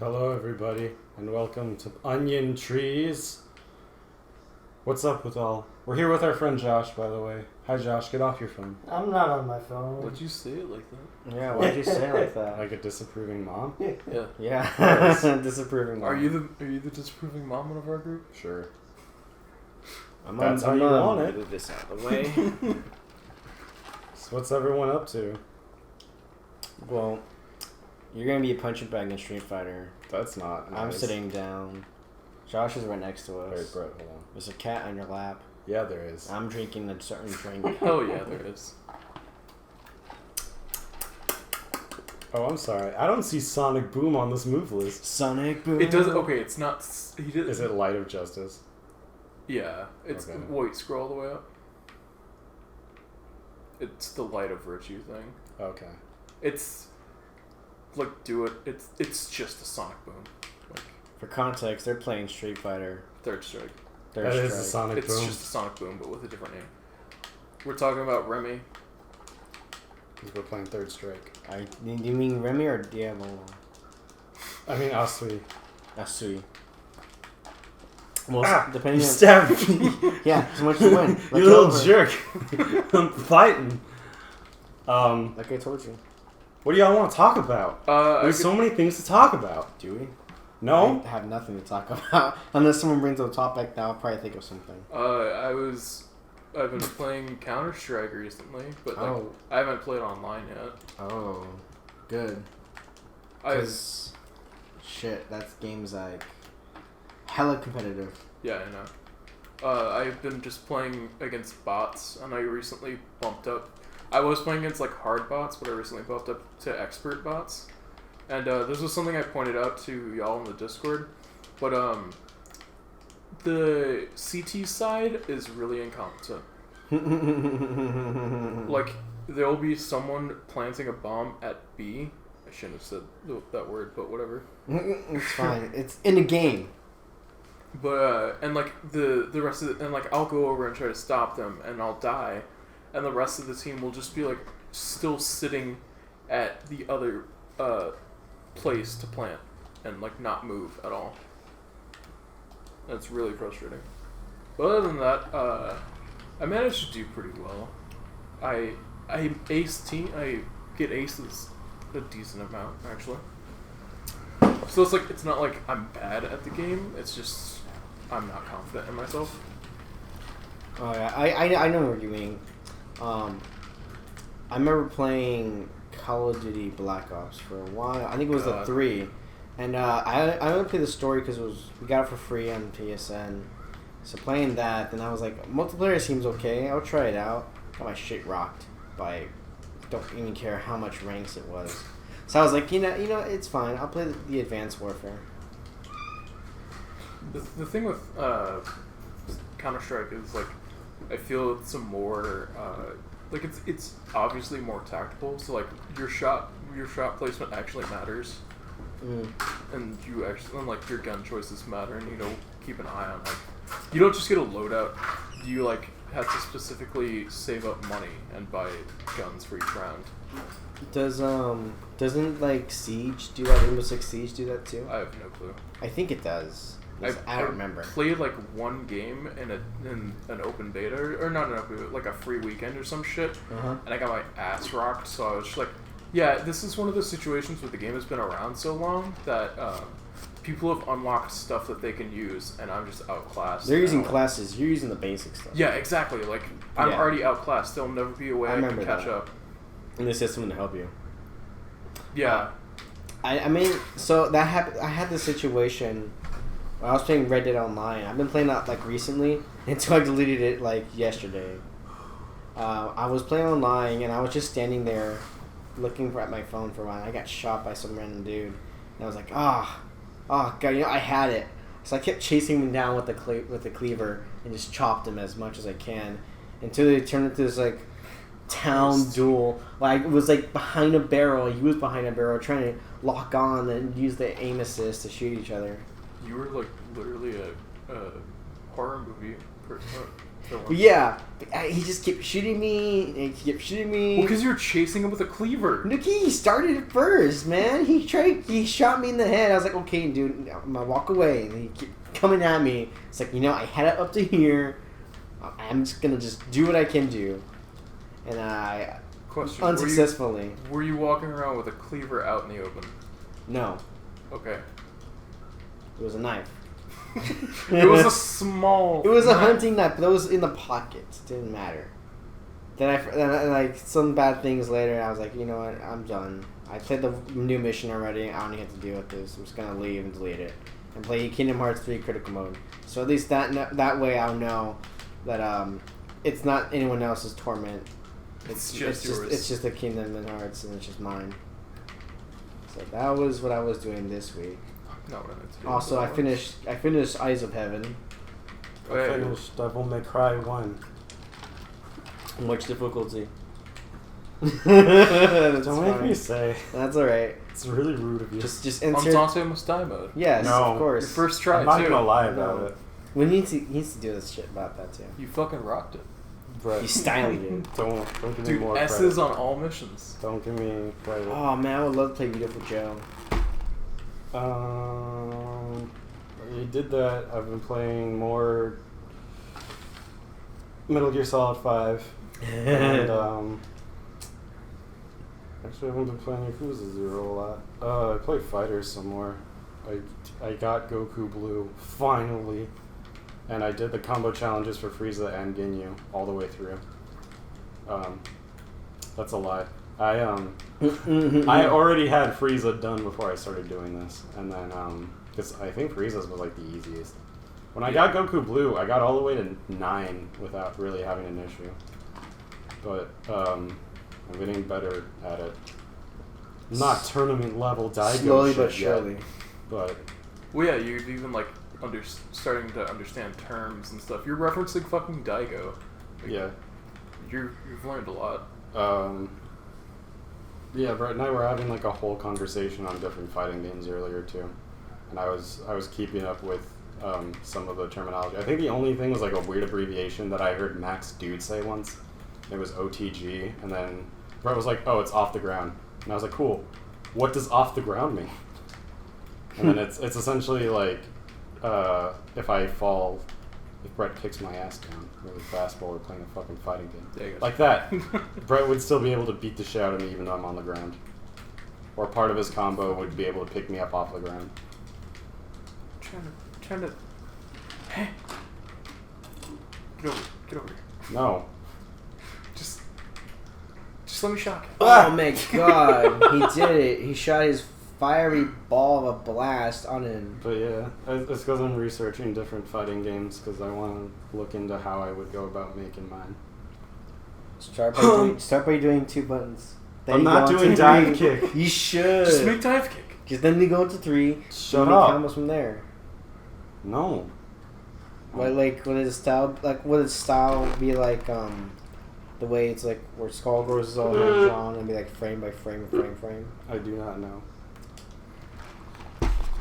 Hello everybody, and welcome to Onion Trees. What's up with all? We're here with our friend Josh, by the way. Hi Josh, get off your phone. I'm not on my phone. Why'd you say it like that? Yeah, why'd you say it like that? Like a disapproving mom? Yeah. Yeah, disapproving mom. Are you the disapproving mom of our group? Sure. That's how you want it. Move this out of the way. So what's everyone up to? Well, you're gonna be a punching bag in Street Fighter. That's not nice. I'm sitting down. Josh is right next to us. Wait, Brett, hold on. There's a cat on your lap. Yeah, there is. I'm drinking a certain drink. Oh yeah, there is. Oh, I'm sorry. I don't see Sonic Boom on this move list. Sonic Boom. It does. Okay, it's not. He did. Is it Light of Justice? Yeah, it's Okay. wait. Scroll all the way up. It's the light of virtue thing. Okay. It's like do it. It's just a Sonic Boom. Like For context, they're playing Street Fighter. Third Strike. Third That Strike. is a Sonic It's Boom. just a Sonic Boom, but with a different name. We're talking about Remy. Because we're playing Third Strike. Do you mean Remy or Diablo? I mean, Asui. Asui. Well, depending You on... stabbed me! Yeah, so much to win. You little jerk! I'm fighting. Like I told you. What do y'all want to talk about? There's so many things to talk about. Do we? No? I have nothing to talk about. Unless someone brings up a topic, now I'll probably think of something. I've been playing Counter-Strike recently, but like, I haven't played online yet. Oh, good. Because, shit, that game's like hella competitive. Yeah, I know. I've been just playing against bots, and I recently bumped up. I was playing against like hard bots, but I recently bumped up to expert bots. And this was something I pointed out to y'all in the Discord, but the CT side is really incompetent. Like, there'll be someone planting a bomb at B. I shouldn't have said that word, but whatever. It's fine. It's in the game. But and like the rest of and like I'll go over and try to stop them, and I'll die, and the rest of the team will just be like still sitting at the other place to plant and like not move at all. That's really frustrating. But other than that, I managed to do pretty well. I get aces a decent amount actually. So it's like it's not like I'm bad at the game. It's just I'm not confident in myself. Oh yeah, I know what you mean. I remember playing Call of Duty Black Ops for a while. I think it was the 3, and I only played the story because we got it for free on PSN. So playing that, then I was like, multiplayer seems okay. I'll try it out. Got my shit rocked by, don't even care how much ranks it was. So I was like, you know, it's fine. I'll play the Advanced Warfare. The thing with Counter-Strike is like I feel it's a more like it's obviously more tactical. So like your shot placement actually matters, and you actually and like your gun choices matter, and keep an eye on like you don't just get a loadout. You like have to specifically save up money and buy guns for each round. Doesn't like Siege do that? Rainbow Six Siege do that too? I have no clue. I think it does. I don't remember. I played like one game in an open beta, or not an open beta, like a free weekend or some shit, and I got my ass rocked. So I was just like, yeah, this is one of those situations where the game has been around so long that people have unlocked stuff that they can use, and I'm just outclassed. They're using classes. You're using the basic stuff. Yeah, exactly. Like I'm already outclassed. There'll never be a way I can catch up. And this has someone to help you. Yeah. I mean, so that happened. I had this situation. I was playing Red Dead Online. I've been playing that like recently until I deleted it like yesterday. I was playing online and I was just standing there looking at my phone for a while. I got shot by some random dude, and I was like, oh god, I had it. So I kept chasing him down with the cleaver and just chopped him as much as I can until they turned into this like town duel. Like it was like behind a barrel. He was behind a barrel trying to lock on and use the aim assist to shoot each other. You were like literally a horror movie person. But yeah, he just kept shooting me, and he kept shooting me. Well, because you're chasing him with a cleaver. Nikki, he started it first, man. He shot me in the head. I was like, okay, dude, I'm gonna walk away. And he kept coming at me. It's like, I had it up to here. I'm just gonna do what I can do. And I Question: unsuccessfully. Were you walking around with a cleaver out in the open? No, Okay. it was a knife. It was a small. It was a knife. hunting knife, but it was in the pocket. It didn't matter. Then like some bad things later, I was like, you know what? I'm done. I played the new mission already. I don't even have to deal with this. I'm just gonna leave and delete it and play Kingdom Hearts 3 critical mode. So at least that way I'll know that it's not anyone else's torment. It's just yours. It's just the Kingdom Hearts, and it's just mine. So that was what I was doing this week. No, Also, I finished Eyes of Heaven. I finished Devil May Cry 1. Much difficulty. Don't make me say. That's alright. It's really rude of you. Just on insert. Dante must die mode. Yes, No. of course. Your first try I'm not too. gonna lie about it. We need to do this shit about that too. You fucking rocked it. But You styled it. don't give me Dude, more S's credit. on all missions. Don't give me credit. Oh man, I would love to play Beautiful Joe. You did that. I've been playing more Metal Gear Solid 5. And, actually, I haven't been playing Yakuza 0 a lot. I play Fighters some more. I got Goku Blue, finally. And I did the combo challenges for Frieza and Ginyu all the way through. That's a lie. I already had Frieza done before I started doing this. And then, because I think Frieza's was like the easiest. When I got Goku Blue, I got all the way to 9 without really having an issue. But, I'm getting better at it. Not tournament level Daigo Slowly shit but surely. yet, but Well, yeah, you've even like starting to understand terms and stuff. You're referencing fucking Daigo. Like, yeah. You've learned a lot. Yeah, Brett and I were having like a whole conversation on different fighting games earlier too, and I was keeping up with some of the terminology. I think the only thing was like a weird abbreviation that I heard Max Dude say once. It was OTG, and then Brett was like, "Oh, it's off the ground," and I was like, "Cool. What does off the ground mean?" And then it's essentially like if I fall, if Brett kicks my ass down really fast while we're playing a fucking fighting game. There you go. Like that, Brett would still be able to beat the shit out of me even though I'm on the ground. Or part of his combo would be able to pick me up off the ground. Trying to. Hey. Get over here. No. Just let me shock you. Oh my god, he did it. He shot his fiery ball of a blast on him. But yeah, it's because I'm researching different fighting games because I want to look into how I would go about making mine. Start by doing 2 buttons. Then I'm you not go on doing to dive 3. kick. You should. Just make dive kick. Because then you go to 3. Shut make up. combos from there. No. Like would his style be like the way it's like where Skullgirls is all hand drawn and be like frame by frame. I do not know.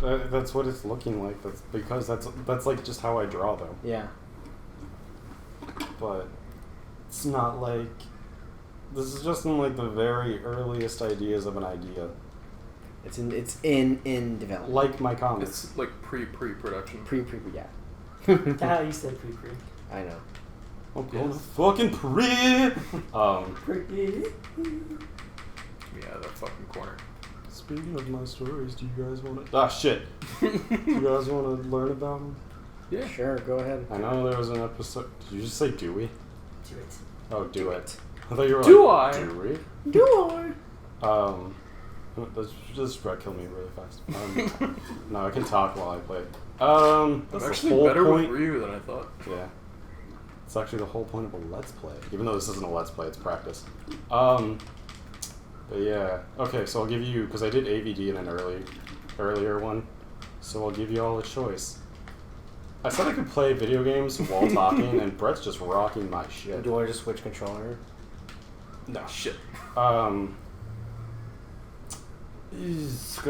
That's what it's looking like. That's because that's like just how I draw though. Yeah. But it's not like this is just in like the very earliest ideas of an idea. It's in development. Like my comics. It's like pre-production. Pre yeah. Ah, you said pre. I know. I'm going to fucking pre. Pre. Yeah, that fucking corner. Speaking of my stories, do you guys want to? Ah, shit. Do you guys want to learn about them? Yeah. Sure, go ahead. I know there was an episode. Did you just say Dewey? Do it. Oh, do it. I thought you were Do like, I? Dewey? Do This Brett killed me really fast. No, I can talk while I play. I'm That's the actually whole better point. with Ryu than I thought. Yeah. It's actually the whole point of a Let's Play. Even though this isn't a Let's Play, it's practice. But yeah. Okay, so I'll give you, because I did AVD in an earlier one, so I'll give you all a choice. I said I could play video games while talking, and Brett's just rocking my shit. Do you want to just switch controller? No. Shit.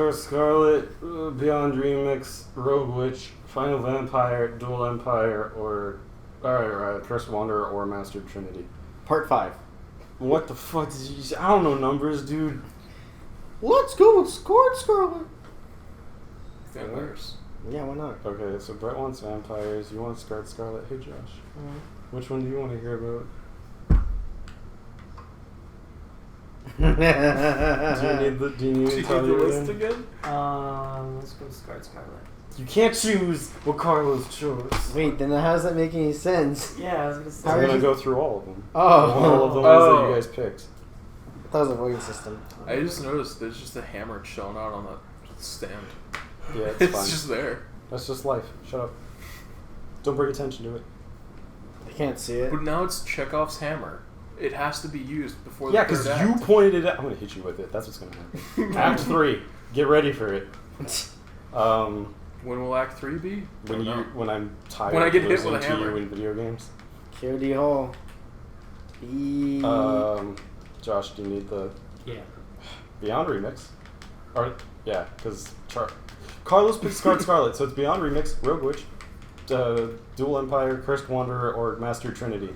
Scarlet, Beyond Remix, Rogue Witch, Final Vampire, Dual Empire, or Alright. Cursed Wanderer or Mastered Trinity. Part 5. What the fuck did you say? I don't know numbers, dude. Let's go with Scarlet. Vampires. Yeah, why not? Okay, so Brett wants vampires. You want Scarlet. Hey, Josh. Which one do you want to hear about? Do you need Do to you tell need you the list again? again? Let's go Scarlet. You can't choose what Carlos chose. Wait, then how does that make any sense? Yeah, I was gonna say. How I'm are gonna you- go through all of them. Oh. All of the ones that you guys picked. That was a voting system. I just noticed there's just a hammer chilling out on that stand. Yeah, it's It's fine. just there. That's just life. Shut up. Don't bring attention to it. I can't see it. But now it's Chekhov's hammer. It has to be used before Yeah, the because third you act. pointed it out. I'm gonna hit you with it. That's what's gonna happen. Act 3. Get ready for it. When will Act 3 be? When I'm tired When I get of hit losing with a to hammer. you in video games. QD Hall. Josh, do you need the Yeah. Beyond remix? Or yeah, because Carlos picked Scarlet, so it's Beyond remix, Rogue Witch, Dual Empire, Cursed Wanderer, or Master Trinity.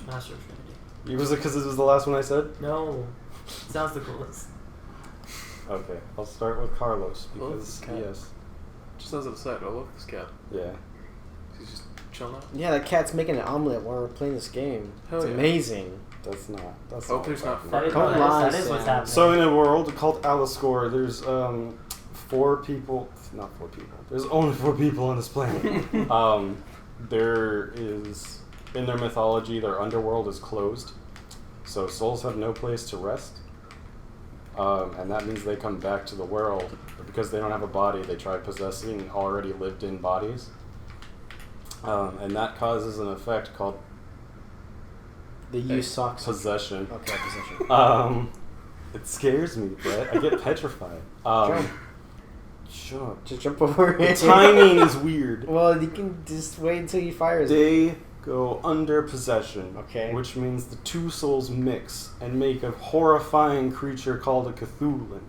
Master of Trinity. Was it because this was the last one I said? No. Sounds the coolest. Okay, I'll start with Carlos Love because this cat. yes, Just as an aside, I love this cat. yeah. He's just chilling out. Yeah, that cat's making an omelet while we're playing this game. Hell it's yeah. amazing. That's not. That's Hope not there's what's not happening. Don't lie, that is what's Sam. happening. So in a world called Alascore, there's 4 people. Not 4 people. There's only 4 people on this planet. There is in their mythology, their underworld is closed, so souls have no place to rest, and that means they come back to the world. But because they don't have a body, they try possessing already lived-in bodies, and that causes an effect called The use socks. possession. Okay, possession. It scares me, Brett. I get petrified. Jump. Shut up. Just jump over The it. timing is weird. Well, you can just wait until he fires it. They go under possession, Okay. which means the 2 souls mix and make a horrifying creature called a Cthulhu,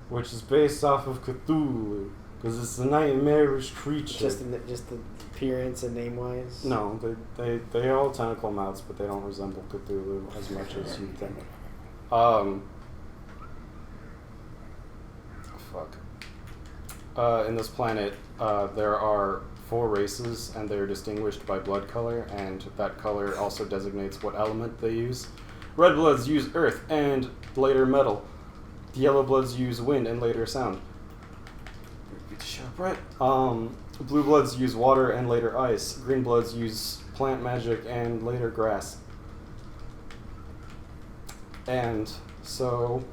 which is based off of Cthulhu, because it's a nightmarish creature. Just the appearance and name wise. No, they are all tentacle mouths, but they don't resemble Cthulhu as much as you think. Fuck. In this planet, there are 4 races, and they're distinguished by blood color, and that color also designates what element they use. Red bloods use earth and later metal. The yellow bloods use wind and later sound. Shut up, Brett. Blue bloods use water and later ice. Green bloods use plant magic and later grass. And so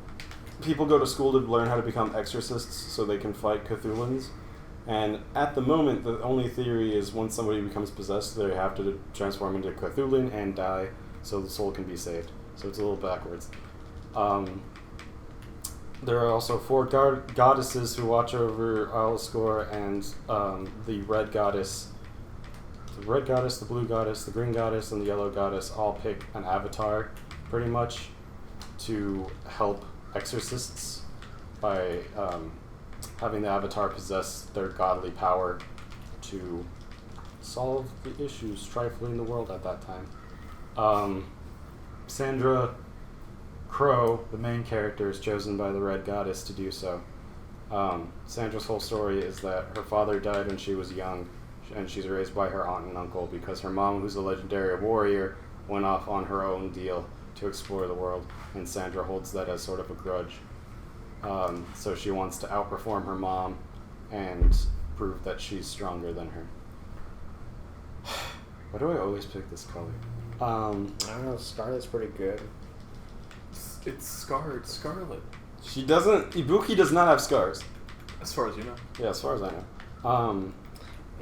people go to school to learn how to become exorcists so they can fight Cthulhuans. And at the moment, the only theory is once somebody becomes possessed, they have to transform into Cthulhu and die so the soul can be saved. So it's a little backwards. There are also 4 goddesses who watch over Alascore, and the red goddess, the blue goddess, the green goddess, and the yellow goddess all pick an avatar, pretty much, to help exorcists by having the avatar possess their godly power to solve the issues trifling the world at that time. Sandra Crow, the main character, is chosen by the Red Goddess to do so. Sandra's whole story is that her father died when she was young, and she's raised by her aunt and uncle because her mom, who's a legendary warrior, went off on her own deal to explore the world, and Sandra holds that as sort of a grudge. So she wants to outperform her mom and prove that she's stronger than her. Why do I always pick this color? I don't know. Scarlet's pretty good. It's scarred Scarlet. She doesn't. Ibuki does not have scars. As far as you know. Yeah, as far as I know.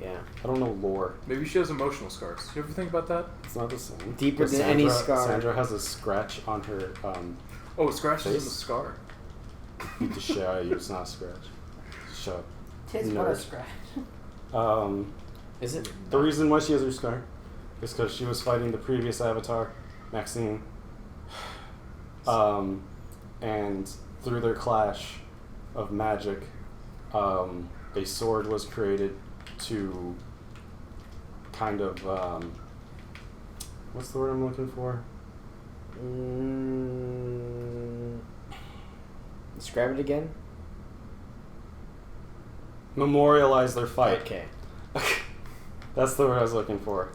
Yeah. I don't know lore. Maybe she has emotional scars. You ever think about that? It's not the same. Deeper But than any scar. Sandra has a scratch on her. Oh, scratches in the Face? scar. Beat the shit out of you. It's not a scratch. Shut up. Tis but a Nerd. scratch. Is it? The reason why she has her scar is because she was fighting the previous avatar, Maxine. And through their clash of magic, a sword was created to kind of What's the word I'm looking for? Describe it again. Memorialize their fight. Okay. That's the word I was looking for.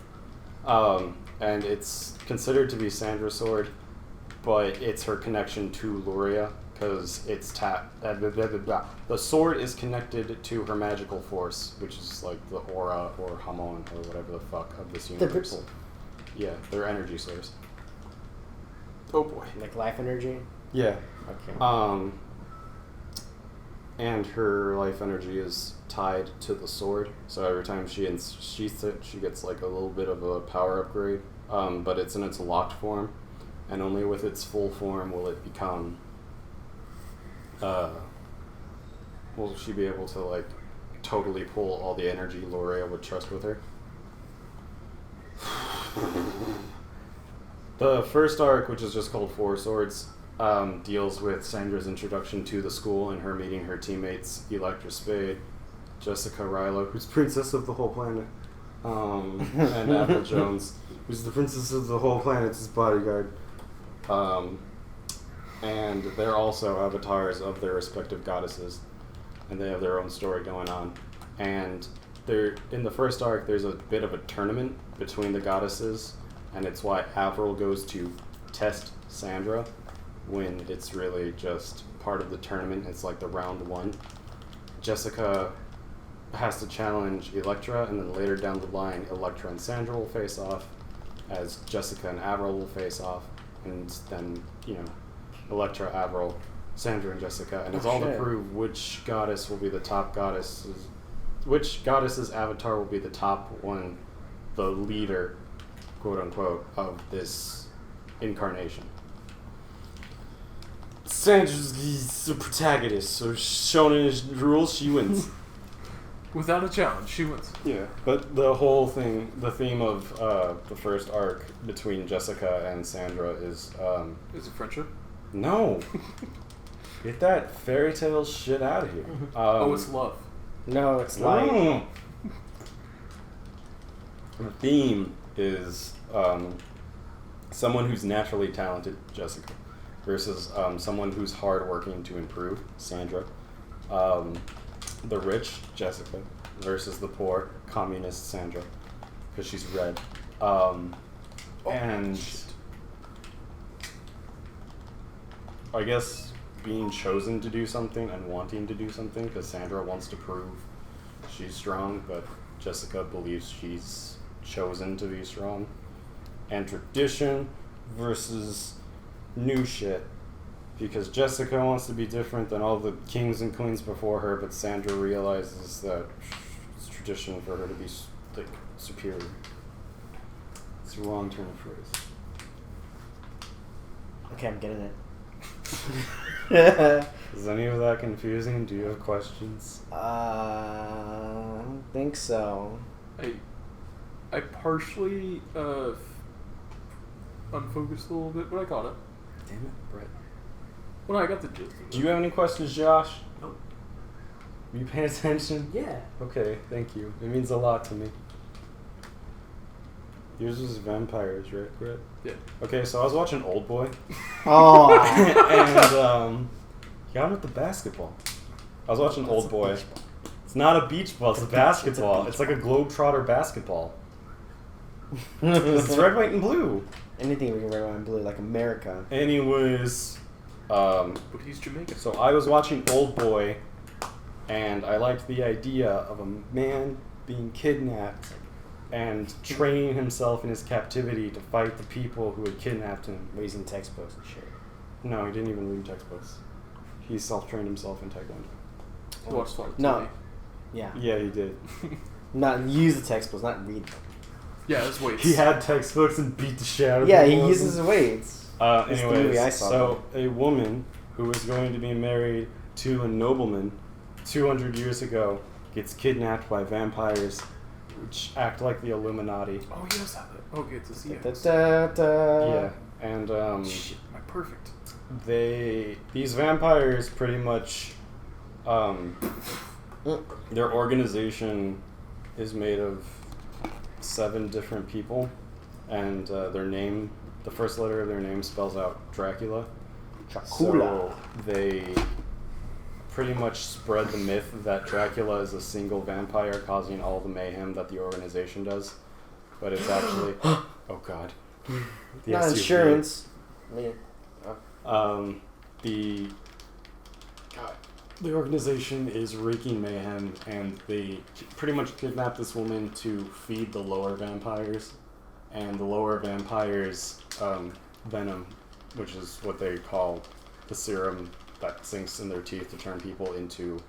And it's considered to be Sandra's sword, but it's her connection to Luria, because it's the sword is connected to her magical force, which is like the aura or Hamon or whatever the fuck of this universe. The ripple. Yeah, their energy source. Oh boy. Like life energy? Yeah. Okay. And her life energy is tied to the sword, so every time she sheaths it, she gets like a little bit of a power upgrade. But it's in its locked form, and only with its full form will it become. Will she be able to like totally pull all the energy Lorea would trust with her? The first arc, which is just called Four Swords, deals with Sandra's introduction to the school and her meeting her teammates Electra Spade, Jessica Rilo, who's princess of the whole planet, and Apple Jones, who's the princess of the whole planet's bodyguard. And they're also avatars of their respective goddesses, and they have their own story going on. And they're in the first arc, there's a bit of a tournament between the goddesses, and it's why Avril goes to test Sandra when it's really just part of the tournament. It's like the round one. Jessica has to challenge Electra, and then later down the line, Electra and Sandra will face off, as Jessica and Avril will face off, and then, you know, Electra, Avril, Sandra, and Jessica, and it's all to prove which goddess will be the top goddess, which goddess's avatar will be the top one, the leader, quote unquote, of this incarnation. Sandra's the protagonist, so shown in his rules, she wins. Without a challenge, she wins. Yeah, but the whole thing, the theme of the first arc between Jessica and Sandra is... Is it friendship? No! Get that fairy tale shit out of here. It's love. No, it's light. No. The theme is someone who's naturally talented, Jessica, versus someone who's hardworking to improve, Sandra. The rich, Jessica, versus the poor, communist Sandra, because she's red. And I guess being chosen to do something and wanting to do something, because Sandra wants to prove she's strong, but Jessica believes she's chosen to be strong. And tradition versus new shit, because Jessica wants to be different than all the kings and queens before her, but Sandra realizes that it's tradition for her to be like superior. It's a wrong turn of phrase. Okay, I'm getting it. Is any of that confusing? Do you have questions? I don't think so. I partially unfocused a little bit, but I caught it. Damn it, Brett. Well, no, I got the gist of it. Do you have any questions, Josh? Nope. Are you paying attention? Yeah. Okay, thank you. It means a lot to me. Yours was vampires, right, Brett? Yeah. Okay, so I was watching Old Boy. Oh. And he got with the basketball. I was watching Old Boy. It's not a beach ball, it's a basketball. It's like a Globetrotter basketball. It's red, white, and blue. Anything we can wear on blue, like America. Anyways, But he's Jamaican. so I was watching Old Boy, and I liked the idea of a man being kidnapped and training himself in his captivity to fight the people who had kidnapped him. Raising textbooks and shit. No, he didn't even read textbooks. He self-trained himself in Taekwondo. Watch Sonic No. TV. Yeah. Yeah, he did. Not use the textbooks, not read them. Yeah, that's weights. He had textbooks and beat the shit out of Yeah, people. he uses the weights. That's the movie I Anyways, saw. so a woman who was going to be married to a nobleman 200 years ago gets kidnapped by vampires, which act like the Illuminati. Oh, he does have it. Okay, it's a CX. Yeah, and Shit, my perfect. these vampires pretty much, their organization is made of 7 different people, and their name, the first letter of their name spells out Dracula. Dracula. So they pretty much spread the myth that Dracula is a single vampire causing all the mayhem that the organization does. But it's actually... oh, God. The Not SUV. insurance. The organization is wreaking mayhem, and they pretty much kidnap this woman to feed the lower vampires. And the lower vampires, venom, which is what they call the serum that sinks in their teeth to turn people into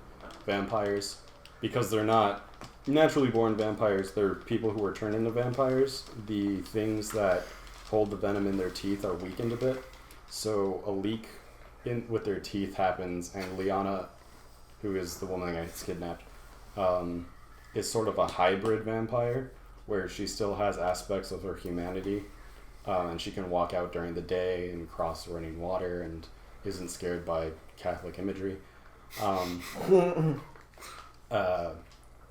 vampires. Because they're not naturally born vampires, they're people who are turned into vampires. The things that hold the venom in their teeth are weakened a bit. So a leak with their teeth happens, and Liana, who is the woman that gets kidnapped, is sort of a hybrid vampire, where she still has aspects of her humanity, and she can walk out during the day and cross running water and isn't scared by Catholic imagery.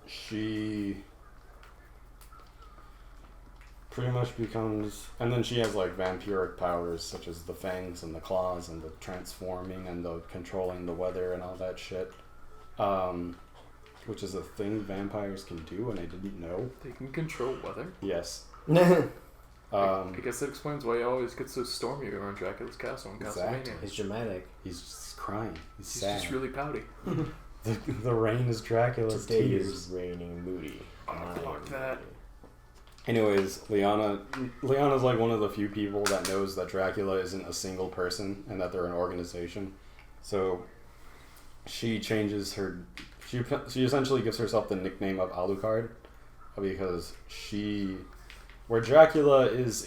She pretty much becomes, and then she has like vampiric powers such as the fangs and the claws and the transforming and the controlling the weather and all that shit, which is a thing vampires can do, and I didn't know. They can control weather? Yes. I guess that explains why he always gets so stormy around Dracula's castle in Castlevania. He's dramatic. He's just crying. He's He's sad. just really pouty. The rain is Dracula's Today tears. is raining moody. Oh, fuck that. Anyways, Liana's like one of the few people that knows that Dracula isn't a single person and that they're an organization. So she changes her... She essentially gives herself the nickname of Alucard because she... Where Dracula is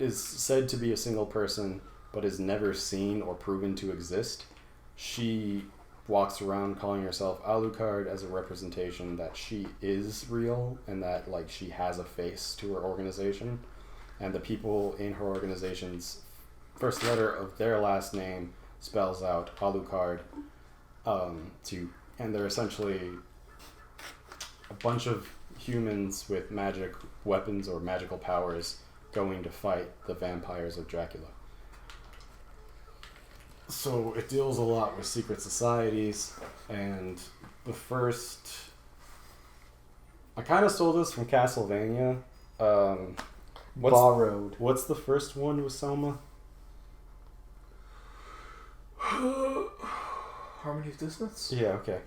said to be a single person but is never seen or proven to exist, she walks around calling herself Alucard as a representation that she is real and that like she has a face to her organization, and the people in her organization's first letter of their last name spells out Alucard, and they're essentially a bunch of humans with magic weapons or magical powers going to fight the vampires of Dracula. So it deals a lot with secret societies, and the first... I kind of stole this from Castlevania. Borrowed. What's the first one with Selma? Harmony of Dissonance? Yeah, okay.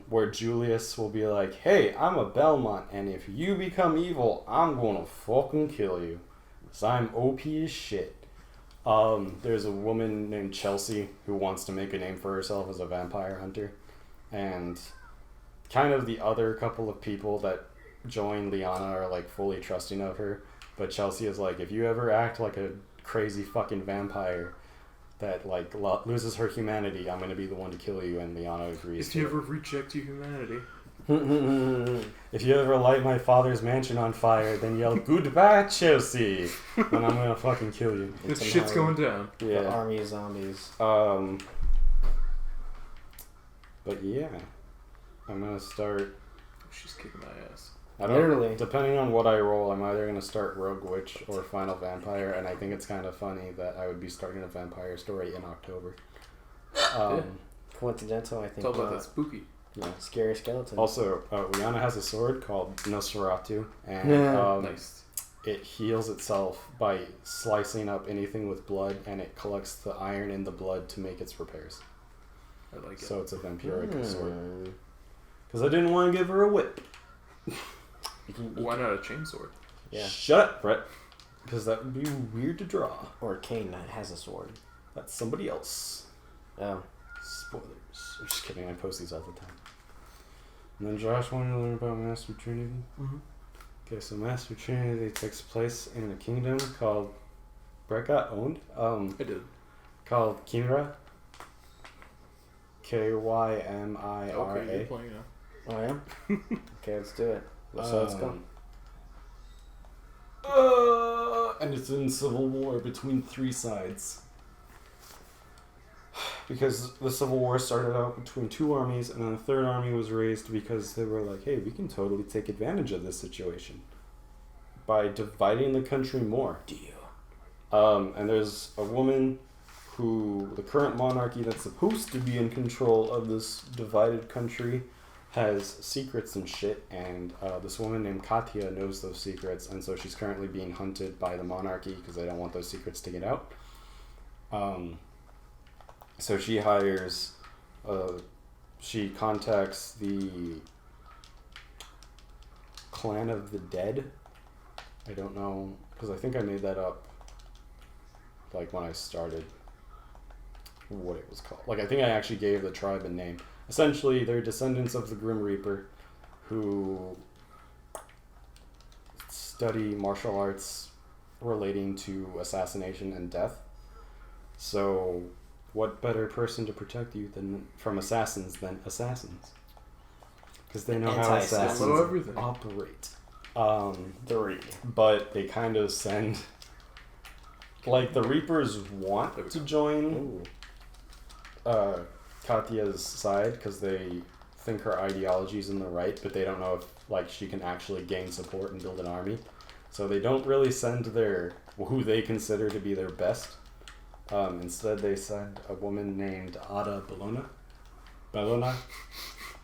Where Julius will be like, hey, I'm a Belmont, and if you become evil, I'm gonna fucking kill you. 'Cause I'm OP as shit. There's a woman named Chelsea who wants to make a name for herself as a vampire hunter, and kind of the other couple of people that join Liana are like fully trusting of her, but Chelsea is like, if you ever act like a crazy fucking vampire that like loses her humanity, I'm gonna be the one to kill you, and Liana agrees. If you ever reject your humanity. If you ever light my father's mansion on fire, then yell goodbye, Chelsea, and I'm gonna fucking kill you. This shit's going down. The army of zombies. But yeah, I'm gonna start. She's kicking my ass. I don't, Literally. Depending on what I roll, I'm either gonna start Rogue Witch or Final Vampire, and I think it's kind of funny that I would be starting a vampire story in October. Coincidental, I It's think. all about that spooky. Yeah. Scary skeleton. Also, Rihanna has a sword called Nosferatu, and Nice. it heals itself by slicing up anything with blood, and it collects the iron in the blood to make its repairs. I like it. So it's a vampiric sword. Because I didn't want to give her a whip. Why not a chainsword? Yeah. Shut up, Brett. Because that would be weird to draw. Or Kane that has a sword. That's somebody else. Oh. Spoilers. I'm just kidding, I post these all the time. And then Josh wanted to learn about Master Trinity. Mm-hmm. Okay, so Master Trinity takes place in a kingdom called... Brett got owned? I did. Called Kynra. Kymira. Okay, you're playing now. Oh, yeah? Okay, let's do it. So let's go. And it's in civil war between three sides. Because the Civil War started out between two armies, and then the third army was raised because they were like, hey, we can totally take advantage of this situation. by dividing the country more. And there's a woman who, the current monarchy that's supposed to be in control of this divided country, has secrets and shit, and this woman named Katya knows those secrets, and so she's currently being hunted by the monarchy because they don't want those secrets to get out. So she hires, she contacts the Clan of the Dead. I don't know, because I think I made that up, like, when I started what it was called. Like, I think I actually gave the tribe a name. Essentially, they're descendants of the Grim Reaper who study martial arts relating to assassination and death. So, what better person to protect you from assassins than assassins? Because they know how assassins operate. But they kind of send... Like, the Reapers want to join Katya's side because they think her ideology is in the right, but they don't know if, like, she can actually gain support and build an army. So they don't really send who they consider to be their best. Instead, they send a woman named Ada Bellona?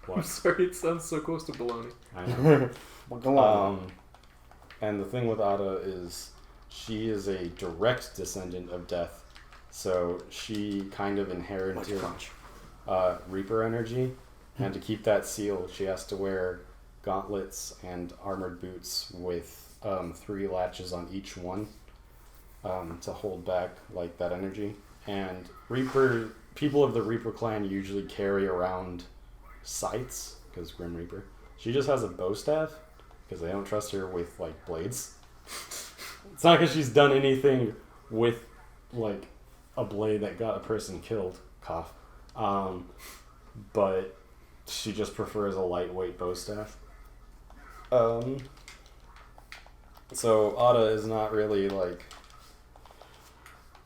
What? I'm sorry, it sounds so close to baloney. I know. Well, go on. And the thing with Ada is she is a direct descendant of death. So she kind of inherited Reaper energy. And to keep that sealed, she has to wear gauntlets and armored boots with 3 latches on each one to hold back like that energy. And people of the Reaper clan usually carry around scythes, because Grim Reaper. She just has a bow staff because they don't trust her with, like, blades. It's not because she's done anything with, like, a blade that got a person killed. Cough. But she just prefers a lightweight bow staff. So Ada is not really, like,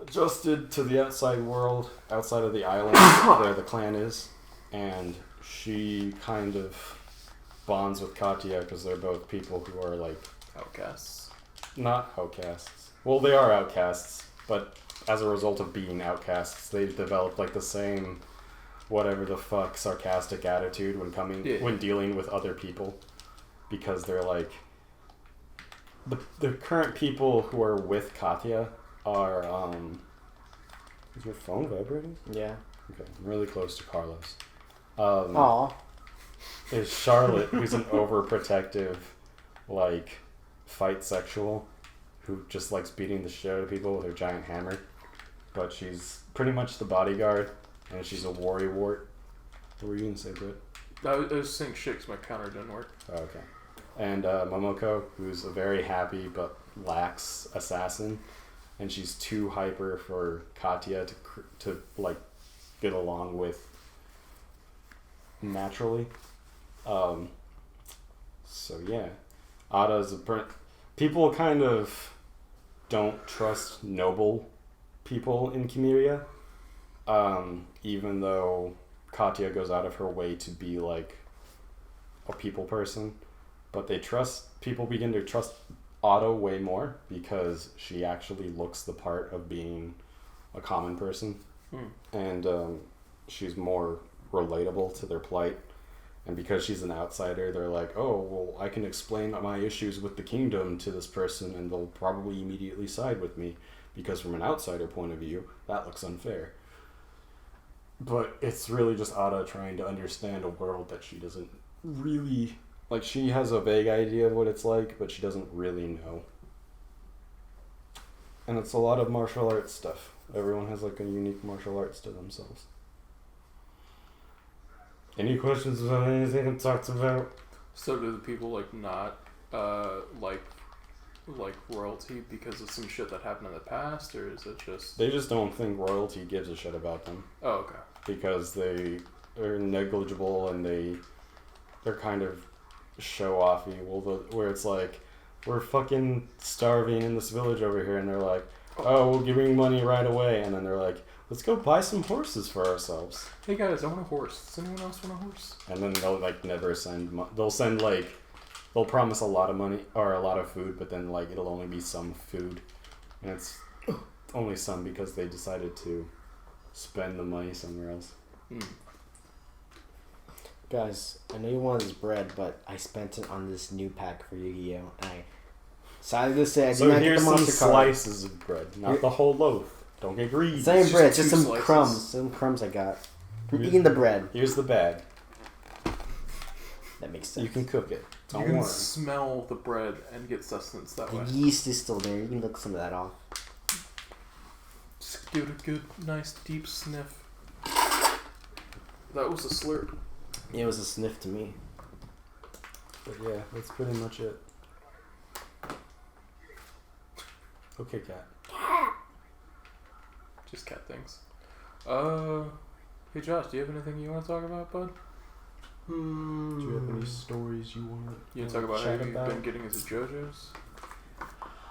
adjusted to the outside world, outside of the island where the clan is, and she kind of bonds with Katya because they're both people who are, like... Outcasts. Not outcasts. Well, they are outcasts, but as a result of being outcasts, they've developed, like, the same whatever the fuck sarcastic attitude when dealing with other people, because they're, like... The current people who are with Katya are, Is your phone vibrating? Yeah. Okay, I'm really close to Carlos. Aw. Is Charlotte, who's an overprotective, like, fight sexual, who just likes beating the shit out of people with her giant hammer. But she's pretty much the bodyguard, and she's a worry wart. What were you gonna say, Britt? I was saying shit because my counter didn't work. Oh, okay. And Momoko, who's a very happy but lax assassin, and she's too hyper for Katya to like get along with naturally. So yeah, Ada's people kind of don't trust noble people in Chimeria, even though Katya goes out of her way to be like a people person. But people begin to trust Ada way more because she actually looks the part of being a common person. And she's more relatable to their plight. And because she's an outsider, they're like, oh, well, I can explain my issues with the kingdom to this person and they'll probably immediately side with me. Because from an outsider point of view, that looks unfair. But it's really just Ada trying to understand a world that she doesn't really... Like, she has a vague idea of what it's like, but she doesn't really know. And it's a lot of martial arts stuff. Everyone has, like, a unique martial arts to themselves. Any questions about anything I talked about? So do the people, like, not, like royalty because of some shit that happened in the past, or is it just... They just don't think royalty gives a shit about them. Oh, okay. Because they're negligible and they're kind of show-offy, where it's like, we're fucking starving in this village over here, and they're like, oh, we'll give you money right away, and then they're like, let's go buy some horses for ourselves. Hey guys, I want a horse. Does anyone else want a horse? And then they'll like never send they'll send like they'll promise a lot of money or a lot of food, but then like it'll only be some food, and it's only some because they decided to spend the money somewhere else. Guys, I know you want this bread, but I spent it on this new pack for Yu-Gi-Oh! And I decided to say I did So not get here's the some monster card. slices of bread, not the whole loaf. Don't get greedy. It's not even bread, just just two some slices. crumbs. Some crumbs I got from eating the bread. Here's the bag. That makes sense. You can cook it. Don't You can worry. smell the bread and get sustenance that way. The yeast is still there. You can look some of that off. Just give it a good, nice, deep sniff. That was a slurp. It was a sniff to me. But yeah, that's pretty much it. Okay, cat. Just cat things. Hey Josh, do you have anything you want to talk about, bud? Do you have any stories you want You want to talk about how chat you've been getting into JoJo's?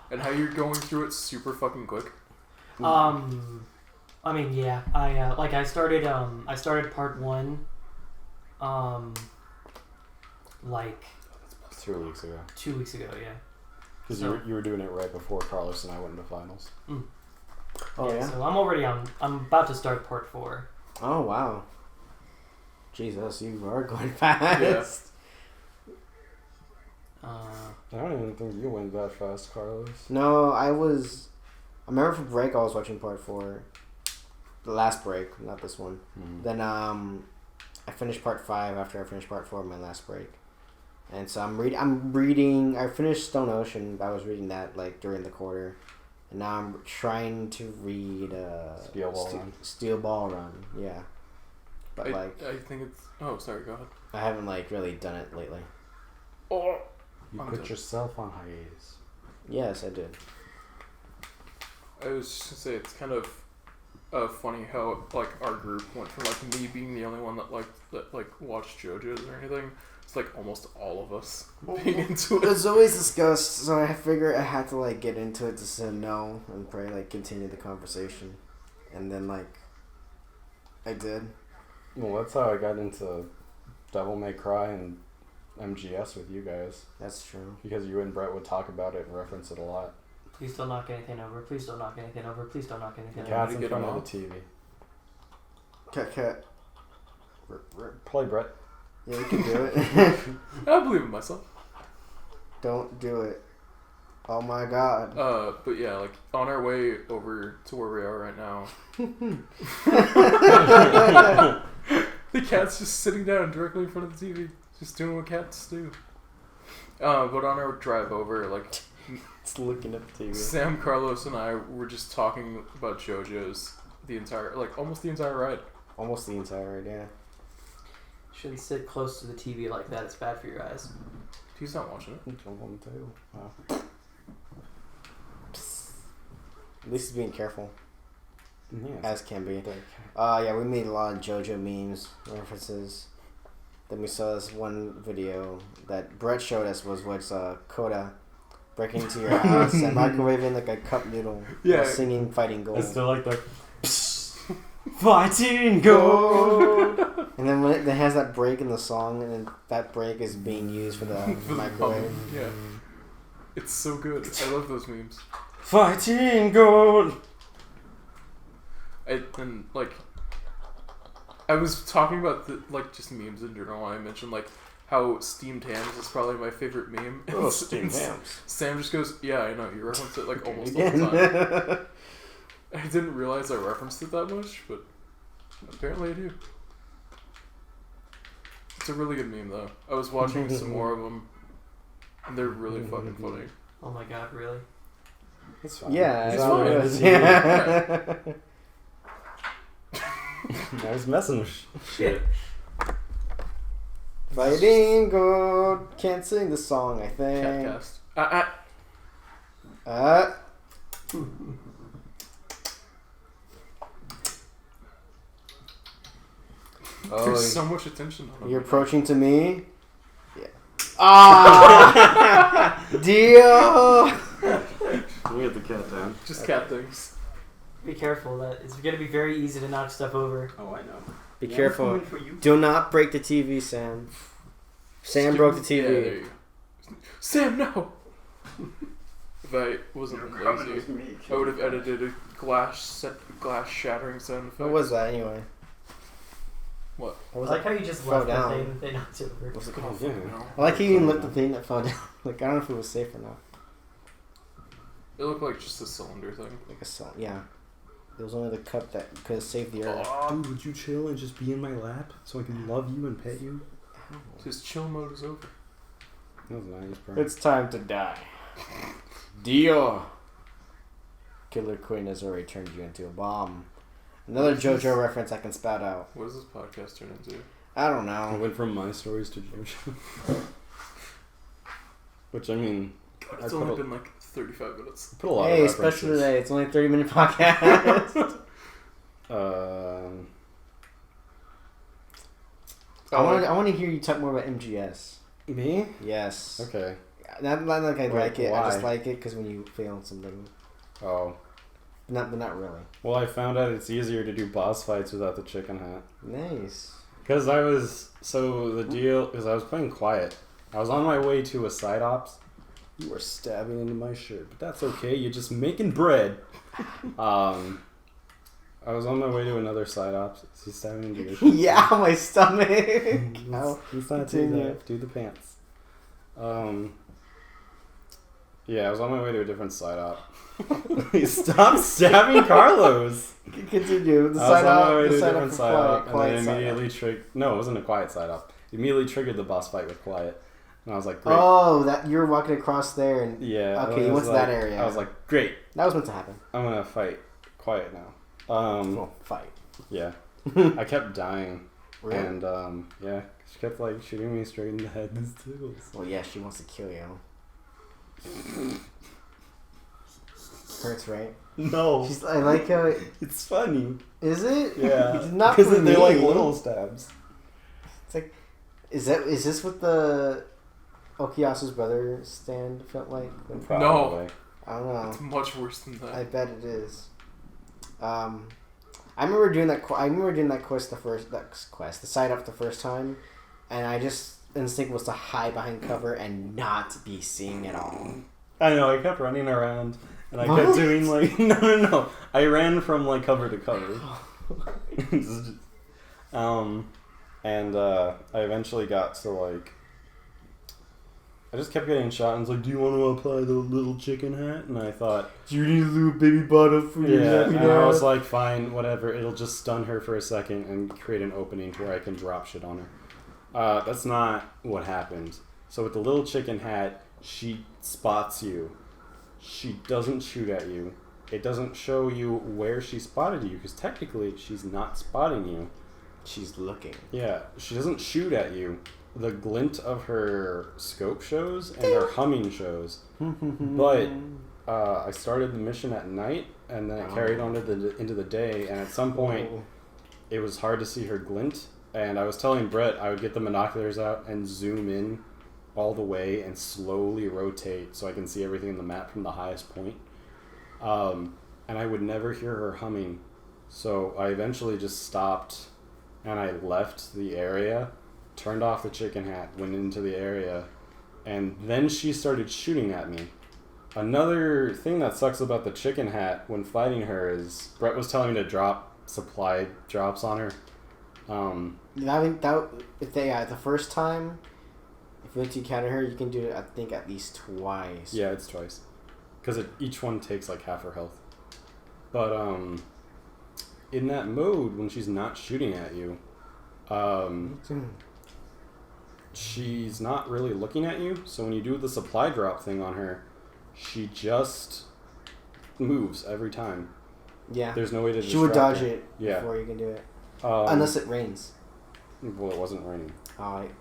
And how you're going through it super fucking quick? I mean, yeah. I started part 1, like 2 weeks ago. 2 weeks ago, yeah. Because So- you were doing it right before Carlos and I went into finals. Oh, yeah? So I'm already on. I'm about to start part 4. Oh, wow. Jesus, you are going fast. I don't even think you went that fast, Carlos. No, I remember for break I was watching part 4. The last break, not this one. Mm-hmm. Then I finished part 5 after I finished part 4 of my last break. And so I'm reading I finished Stone Ocean, but I was reading that like during the quarter. And now I'm trying to read Steel Ball Run, yeah. But I think it's... Oh, sorry, go ahead. I haven't like really done it lately. Oh! You I'm put done. yourself on hiatus. Yes, I did. I was just gonna say, it's kind of funny how like our group went from like me being the only one that watched JoJo's or anything. It's like almost all of us being into It it. was always discussed, so I figured I had to like get into it to say no and probably like continue the conversation. And then like I did. Well, that's how I got into Devil May Cry and MGS with you guys. That's true. Because you and Brett would talk about it and reference it a lot. Please don't knock anything over. Please don't knock anything over. Please don't knock anything The over. cat's in get front them of the TV. Cat. Play, Brett. Yeah, you can do it. I believe in myself. Don't do it. Oh my god. But yeah, like on our way over to where we are right now, the cat's just sitting down directly in front of the TV, just doing what cats do. But on our drive over, like It's looking at the TV. Sam, Carlos, and I were just talking about JoJo's almost the entire ride. Almost the entire ride, yeah. Shouldn't sit close to the TV like that. It's bad for your eyes. He's not watching it. Jump on the table. Wow. At least he's being careful. Yeah. As can be. That Yeah, we made a lot of JoJo memes, references. Then we saw this one video that Brett showed us was Coda breaking into your house and microwaving like a cup noodle while singing Fighting Gold. It's still like the Fighting Gold! And then when it has that break in the song, and then that break is being used for the microwave. Yeah. It's so good. I love those memes. Fighting Gold. I was talking about just memes in general. I mentioned like how steamed hams is probably my favorite meme. Oh, steamed hams. Sam just goes, "Yeah, I know. You reference it like almost all the time." I didn't realize I referenced it that much, but apparently I do. It's a really good meme though. I was watching some more of them, and they're really fucking funny. Oh my god, really? It's fine. Yeah, It's it's fine. fine. Yeah. I was messing with shit. Fighting Gold. Can't sing the song, I think. Catcast. There's so much attention on You're them. approaching to me? Yeah. Ah! Deal! We get the cat down. Just cat things. Be careful. That it's gonna be very easy to knock stuff over. Oh, I know. Be Yeah, careful. I'm coming for you. Do not break the TV, Sam. Sam broke the Yeah, there TV. you go. Sam, no! If I wasn't lazy, I would have edited a glass shattering sound effect. What was that anyway? What? What was I like that? how you just Fell left down. the thing they knocked over. What's it Oh, called? fucking hell. I like how you even looked the thing that fell down. Like, I don't know if it was safe or not. It looked like just a cylinder thing. Like a song, yeah. It was only the cup that could have saved the earth. Dude, would you chill and just be in my lap so I can love you and pet you? His chill mode is over. That was nice, bro. It's time to die. Dio. Killer Queen has already turned you into a bomb. Another JoJo reference I can spout out. What does this podcast turn into? I don't I know. went from my stories to JoJo. Which, I mean, God, I it's put only a- been like 35 minutes. put a lot Hey, of special references. today. It's only a 30-minute podcast. I want to hear you talk more about MGS. Me? Yes. Okay. Not like I Wait, like it. I just why? like it because when you fail something, Oh. but not really. Well, I found out it's easier to do boss fights without the chicken hat. Nice. Because I was playing quiet. I was on my way to a side ops. You were stabbing into my shirt, but that's okay. You're just making bread. I was on my way to another side ops. Is he stabbing into your shirt? Yeah, my stomach. Ow. He's not do Continue. that. Do the pants. Yeah, I was on my way to a different side op. Stop stabbing Carlos. Continue. The I was side on my up. way to The a side different up for side quiet. op, and Quiet then side immediately triggered. No, it wasn't a quiet side op. Immediately triggered the boss fight with quiet, and I was like, great. Oh, that you were walking across there, and Yeah. Okay, I you was went to that like- area. I was like, great. that was meant to happen. I'm gonna fight quiet now. Well, fight. Yeah. I kept dying, Really? and yeah, she kept like shooting me straight in the head. This tickles. Well, yeah, she wants to kill you. Hurts, right? No, I like how it... it's funny. Is it? Yeah, It's not because for they're me. like little stabs. It's like... Is this what the... Okiyasu's brother stand felt like? Probably. I don't know. It's much worse than that. I bet it is. I remember doing that. I remember doing that quest the side up the first time, and I just instinct was to hide behind cover and not be seen at all. I know. I kept running around, and I What? kept doing like no. I ran from like cover to cover. And I eventually got to like. I just kept getting shot, and it's like, do you want to apply the little chicken hat? And I thought, Do you need a little baby bottle for your yeah, nappy and I was dad? like, fine, whatever. It'll just stun her for a second and create an opening to where I can drop shit on her. That's not what happened. So with the little chicken hat, she spots you. She doesn't shoot at you. It doesn't show you where she spotted you, because technically she's not spotting you. She's looking. Yeah, she doesn't shoot at you. The glint of her scope shows and her humming shows. But I started the mission at night, and then it carried on into the day, and at some point it was hard to see her glint, and I was telling Brett I would get the binoculars out and zoom in all the way and slowly rotate so I can see everything in the map from the highest point. And I would never hear her humming, so I eventually just stopped and I left the area, turned off the chicken hat, went into the area, and then she started shooting at me. Another thing that sucks about the chicken hat when fighting her is Brett was telling me to drop supply drops on her. I think the first time, if you want to encounter her, you can do it. I think at least twice. Yeah, it's twice, because each one takes like half her health. But in that mode, when she's not shooting at you, she's not really looking at you. So when you do the supply drop thing on her, she just moves every time. Yeah. There's no way to She would distract dodge her. it Yeah. before you can do it. Unless Unless it rains. well, it wasn't raining. Alright.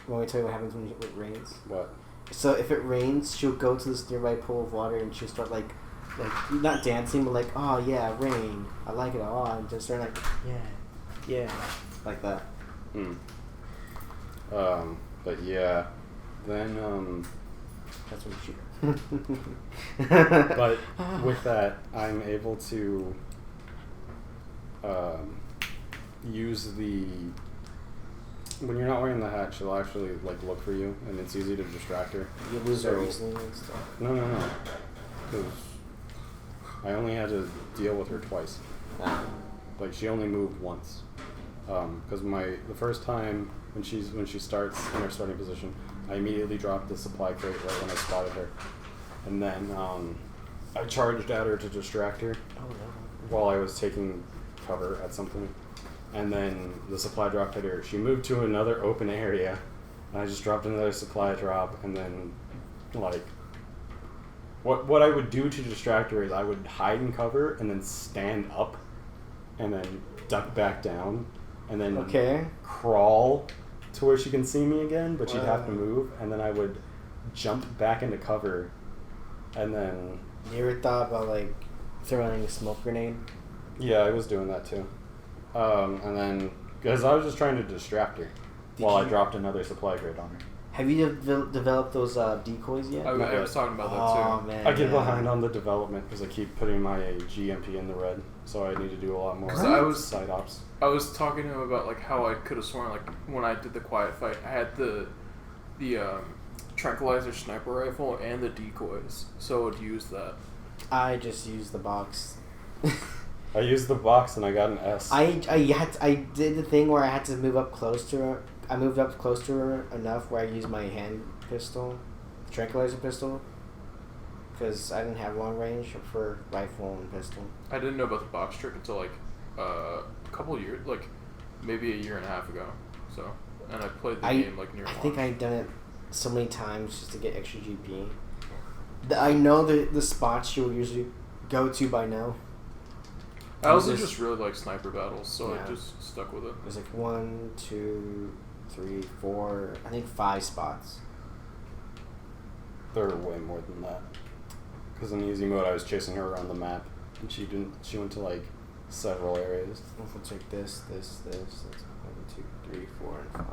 Want me to tell you what happens when it rains? What? So if it rains, she'll go to this nearby pool of water and she'll start like not dancing, but like, oh yeah, rain, I like it a lot, and just start like, yeah, like that. But yeah, then That's when you shoot. but with that, I'm able to use the when you're not wearing the hat, she'll actually like look for you, and it's easy to distract her. You lose her easily and stuff. No, because I only had to deal with her twice. Ah. Like she only moved once. Because the first time when she starts in her starting position, I immediately dropped the supply crate right when I spotted her, and then I charged at her to distract her while I was taking cover at something, and then the supply drop hit her. She moved to another open area, and I just dropped another supply drop, and then like what I would do to distract her is I would hide in cover and then stand up, and then duck back down, and then crawl to where she can see me again, but she'd have to move, and then I would jump back into cover, and then... You ever thought about, like, throwing a smoke grenade? Yeah, I was doing that too. And then... Because I was just trying to distract her while I dropped another supply crate on her. Have you developed those decoys yet? I was talking about that too. Man, I get behind on the development because I keep putting my GMP in the red, so I need to do a lot more side ops. I was talking to him about like how I could have sworn like when I did the quiet fight, I had the tranquilizer sniper rifle and the decoys, so I would use that. I just used the box. I used the box and I got an S. I did the thing where I had to move up close to her. I moved up close to her enough where I used my hand pistol, tranquilizer pistol, because I didn't have long range for rifle and pistol. I didn't know about the box trick until like a couple of years, like maybe a year and a half ago. So, and I played the game like near launch. I think I've done it so many times just to get extra GP. I know the spots you'll usually go to by now. I also just really like sniper battles, so Yeah. I just stuck with it. There's like 1, 2, 3, 4, I think 5 spots. There are way more than that. Because in easy mode, I was chasing her around the map, and she didn't. She went to like several areas. Let's take this. That's 1, 2, 3, 4, and 5.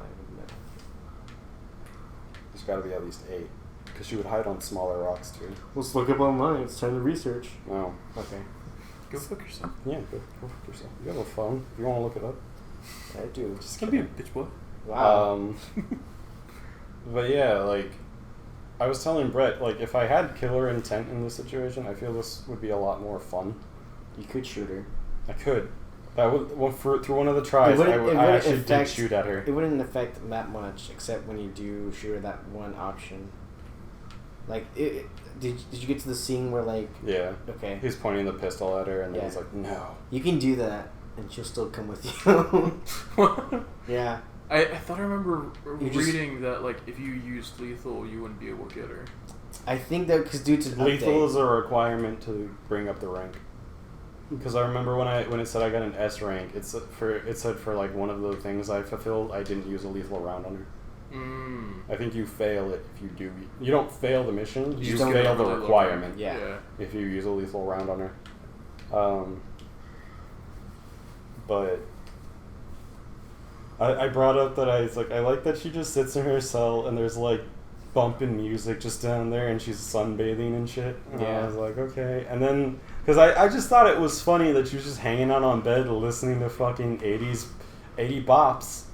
There's got to be at least 8. Because she would hide on smaller rocks too. Let's look up online. It's time to research. No. Okay. Go fuck yourself. Yeah, go fuck yourself. You have a phone. If you want to look it up. I do. Just gonna be a bitch boy. Wow. But yeah, like, I was telling Brett, like, if I had killer intent in this situation, I feel this would be a lot more fun. You could shoot her. I could. That would, well, through one of the tries, I actually did shoot at her. It wouldn't affect that much, except when you do shoot her that one option. Like, did you get to the scene where, like... Yeah. Okay. He's pointing the pistol at her, and then he's like, no. You can do that, and she'll still come with you. Yeah. I thought I remember reading that, like, if you used lethal, you wouldn't be able to get her. I think that because due to lethal is a requirement to bring up the rank. Because I remember when it said I got an S rank, it said for like one of the things I fulfilled, I didn't use a lethal round on her. I think you fail it if you do. You don't fail the mission. You fail the requirement. Yeah. If you use a lethal round on her. But I brought up that I like that she just sits in her cell and there's like bumping music just down there and she's sunbathing and shit. And I was like, okay. And then, because I just thought it was funny that she was just hanging out on bed listening to fucking 80 bops.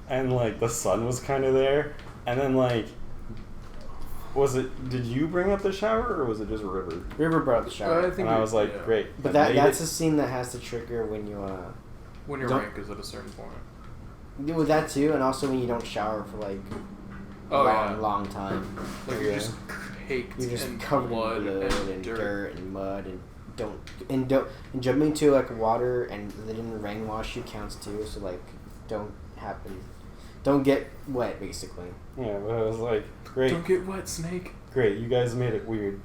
And like the sun was kind of there. And then like, did you bring up the shower or was it just River? River brought up the shower. I was like, great. But that's a scene that has to trigger when you when your rank is at a certain point. With that too, and also when you don't shower for like long time. Like you're just caked. You're just in covered blood in blood and dirt. dirt and mud and jumping into like water and they didn't rain wash you counts too. So like, don't get wet basically. Yeah, but I was like, great. Don't get wet, Snake. Great, you guys made it weird.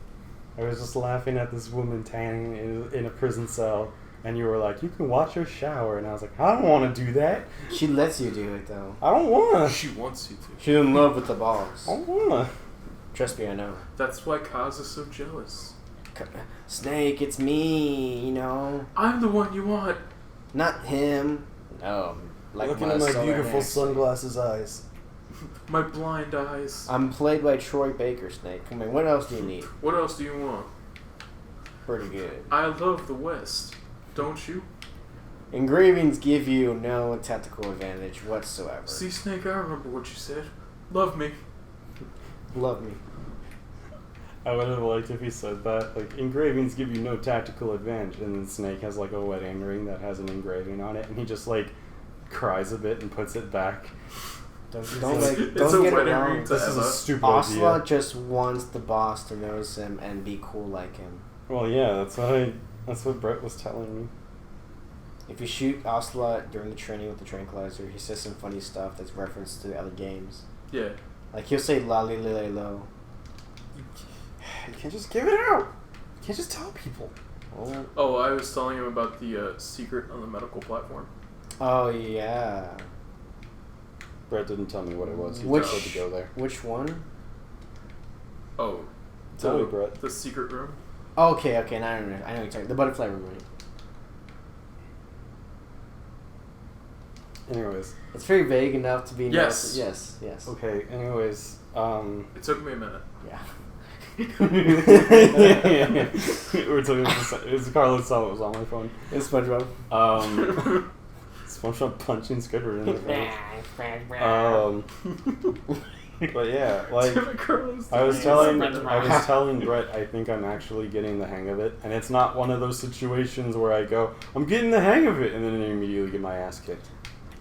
I was just laughing at this woman tanning in a prison cell. And you were like, you can watch her shower. And I was like, I don't want to do that. She lets you do it, though. I don't want to. She wants you to. She's in love with the balls. I don't want to. Trust me, I know. That's why Kaz is so jealous. Snake, it's me, you know. I'm the one you want. Not him. No. Like looking at my beautiful sunglasses eyes. My blind eyes. I'm played by Troy Baker, Snake. Come on, what else do you need? What else do you want? Pretty good. I love the West. Don't you? Engravings give you no tactical advantage whatsoever. See, Snake, I remember what you said. Love me. Love me. I would have liked if he said that. Like, engravings give you no tactical advantage, and then Snake has like a wedding ring that has an engraving on it, and he just like cries a bit and puts it back. Don't It's get a it wedding wrong. ring to This is a Emma. stupid Ocelot idea. just wants the boss to notice him and be cool like him. Well, yeah, that's what Brett was telling me. If you shoot Ocelot during the training with the tranquilizer, he says some funny stuff that's referenced to the other games. Yeah. Like he'll say "la li li lo." You can't just give it out. You can't just tell people. Oh, I was telling him about the secret on the medical platform. Oh yeah. Brett didn't tell me what it was. He Which- just said to go there. Which one? Oh. Tell me, Brett. The secret room. Oh, okay. Now I know what you're talking. The butterfly room, right? Anyways. It's very vague enough to be. Yes. Yes. Okay. Anyways. It took me a minute. Yeah. We're talking. It was Carlos saw what was on my phone. It's SpongeBob. SpongeBob punching Squidward in the face. But yeah, like I was telling Brett, I think I'm actually getting the hang of it, and it's not one of those situations where I go, I'm getting the hang of it, and then I immediately get my ass kicked.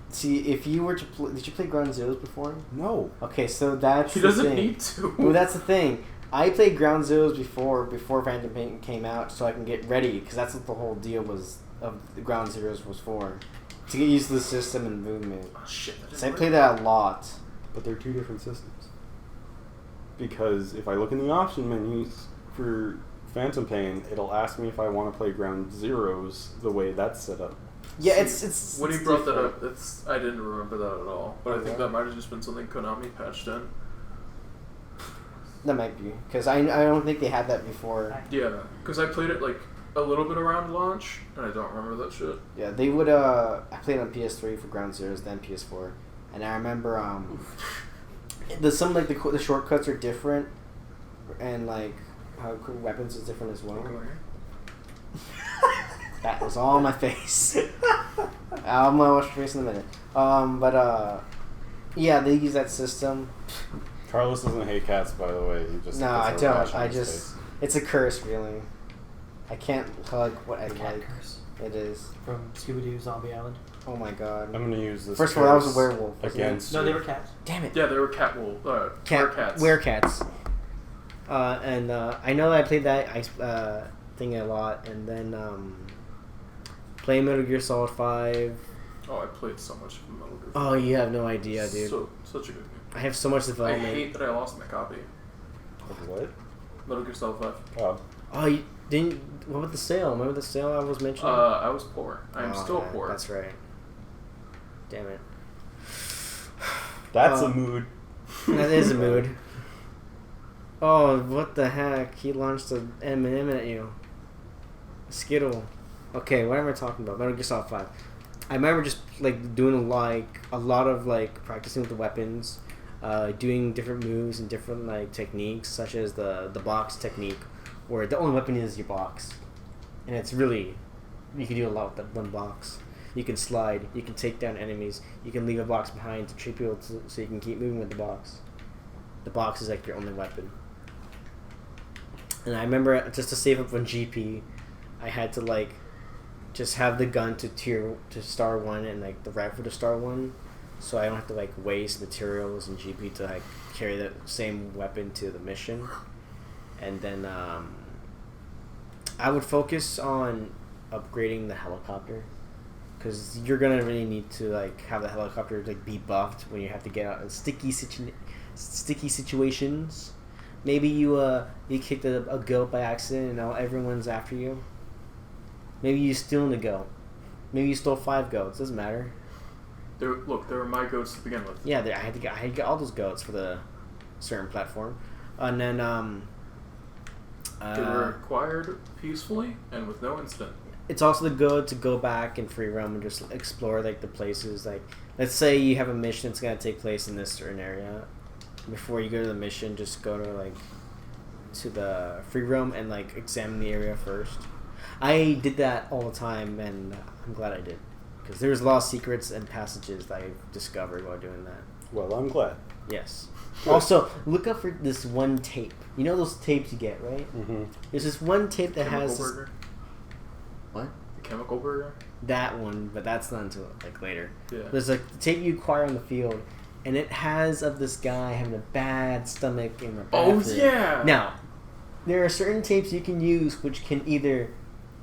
See, if you were to play, did you play Ground Zeroes before? No. Okay, so that's He the doesn't thing. need to. Well, that's the thing. I played Ground Zeroes before Phantom Pain came out, so I can get ready, because that's what the whole deal was of the Ground Zeroes was for, to get used to the system and movement. Oh, shit. So I played that a lot. But they're two different systems. Because if I look in the option menus for Phantom Pain, it'll ask me if I want to play Ground Zeroes the way that's set up. Yeah, it's When he it's brought different. that up, I didn't remember that at all. But I think Yeah. that might have just been something Konami patched in. That might be, because I don't think they had that before. Yeah, because I played it like a little bit around launch, and I don't remember that shit. Yeah, they would. I played on PS3 for Ground Zeroes, then PS4, and I remember some like the shortcuts are different, and like how weapons is different as well. That was all on my face. I'm gonna wash your face in a minute. Yeah, they use that system. Carlos doesn't hate cats, by the way. He just No, gets I a don't. rash on I his just face. it's a curse feeling. I can't hug what I Cat like. curse It is. from Scooby Doo Zombie Island. Oh my god. I'm gonna use this. First of all, that was a curse werewolf, wasn't it? against. No, they you. were cats. Damn it. Yeah, they were werecats. Werecats. And I know that I played that ice thing a lot, and then playing Metal Gear Solid 5. Oh, I played so much of Metal Gear. Oh, you have no idea, dude. Such a good game. I have so much I development. hate that I lost my copy. Of what? Metal Gear Solid 5. Oh. Oh, you didn't. What about the sale? Remember the sale I was mentioning? I was poor. I'm Oh, still yeah, poor. That's right. Damn it. That's a mood. That is a mood. Oh, what the heck? He launched a M&M at you. A Skittle. Okay, what am I talking about? Metal Gear Solid 5. I remember just like doing like a lot of like practicing with the weapons, doing different moves and different like techniques, such as the box technique, where the only weapon is your box, and it's really you can do a lot with that one box. You can slide, you can take down enemies, you can leave a box behind to trick people so you can keep moving with the box. The box is like your only weapon. And I remember just to save up on GP, I had to like just have the gun to star 1 and like the rifle to star 1, so I don't have to like waste materials and GP to like carry the same weapon to the mission. And then I would focus on upgrading the helicopter, because you're gonna really need to like have the helicopter like be buffed when you have to get out in sticky situations. Maybe you kicked a goat by accident and now everyone's after you. Maybe you stealing a goat. Maybe you stole 5 goats. Doesn't matter. They were my goats to begin with. Yeah, I had to get all those goats for the certain platform, and then They were acquired peacefully and with no incident. it's also the good to go back in free roam and just explore like the places. Like, let's say you have a mission that's gonna take place in this certain area. Before you go to the mission, just go to like to the free roam and like examine the area first. I did that all the time, and I'm glad I did. Because there's a lot of secrets and passages that I discovered while doing that. Well, I'm glad. Yes. Good. Also, look up for this one tape. You know those tapes you get, right? Mm-hmm. There's this one tape that Chemical has this, burger. what? The chemical burger. That one, but that's not until like later. Yeah. There's like the tape you acquire on the field, and it has of this guy having a bad stomach in the bathroom. Oh yeah. Now, there are certain tapes you can use which can either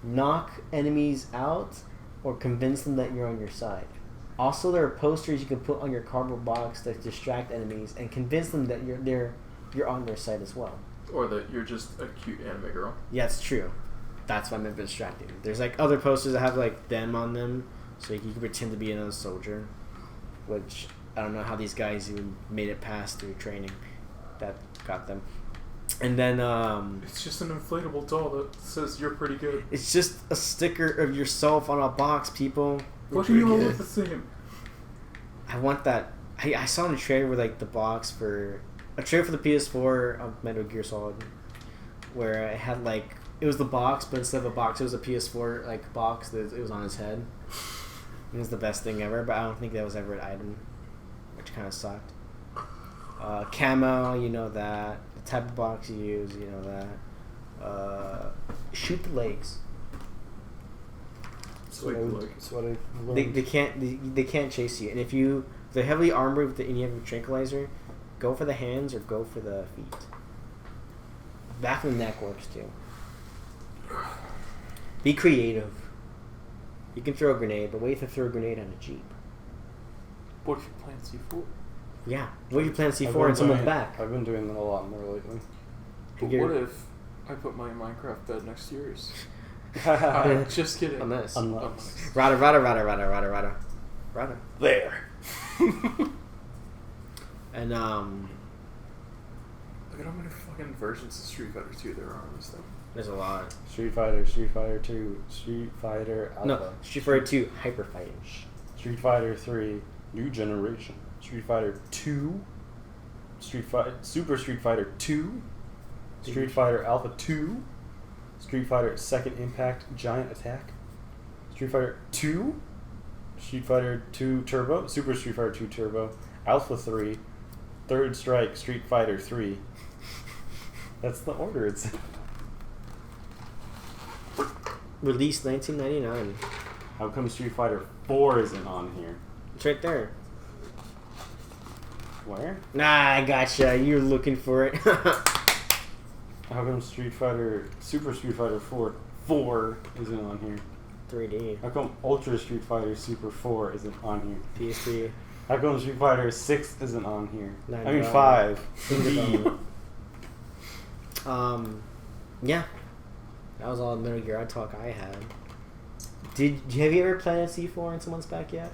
knock enemies out or convince them that you're on your side. Also, there are posters you can put on your cardboard box that distract enemies and convince them that you're on their side as well. Or that you're just a cute anime girl. Yeah, it's true. That's what I meant by distracting. There's like other posters that have like them on them, so you can pretend to be another soldier. Which I don't know how these guys even made it past through training. That got them. And then It's just an inflatable doll that says you're pretty good. it's just a sticker of yourself on a box, people. Why do you all look the same? I want that. I saw in a trailer with like the box for a trailer for the PS4 of Metal Gear Solid, where it had like it was the box, but instead of a box, it was a PS4 like box that it was on his head. It was the best thing ever, but I don't think that was ever an item, which kind of sucked. Camo, you know that. The type of box you use, you know that. Shoot the legs. Sweet leg. That's what I They learned. they can't chase you, and if they're heavily armored with and you have a tranquilizer, go for the hands or go for the feet. Back of the neck works too. Be creative. You can throw a grenade, but wait to throw a grenade on a jeep. What if you plant C4? Yeah. What if you plant I've C4 been in someone's doing- back? I've been doing that a lot more lately. But You're- what if I put my Minecraft bed next to yours? Yeah. Just kidding. On this. Unless. Rada, rada, rada, rada, rada, rada. Rada. There. And Look at how many fucking versions of Street Fighter 2 there are on this thing. there's a lot. Street Fighter 2, Street Fighter Alpha. No, Street Fighter 2 Hyper Fighting. Street Fighter 3, New Generation. Street Fighter 2, Super Street Fighter 2, Street Fighter Alpha 2, Street Fighter Second Impact Giant Attack, Street Fighter 2, Street Fighter 2 Turbo, Super Street Fighter 2 Turbo, Alpha 3, Third Strike Street Fighter 3. That's the order it's in. Released 1999. How come Street Fighter 4 isn't on here? It's right there. Where? Nah, I gotcha. You're looking for it. How come Super Street Fighter 4 isn't on here? 3D. How come Ultra Street Fighter Super 4 isn't on here? PS3. How come Street Fighter 6 isn't on here? Nine I mean development. 5. B. Yeah. That was all the Metal Gear talk I had. Have you ever planted C4 in someone's back yet?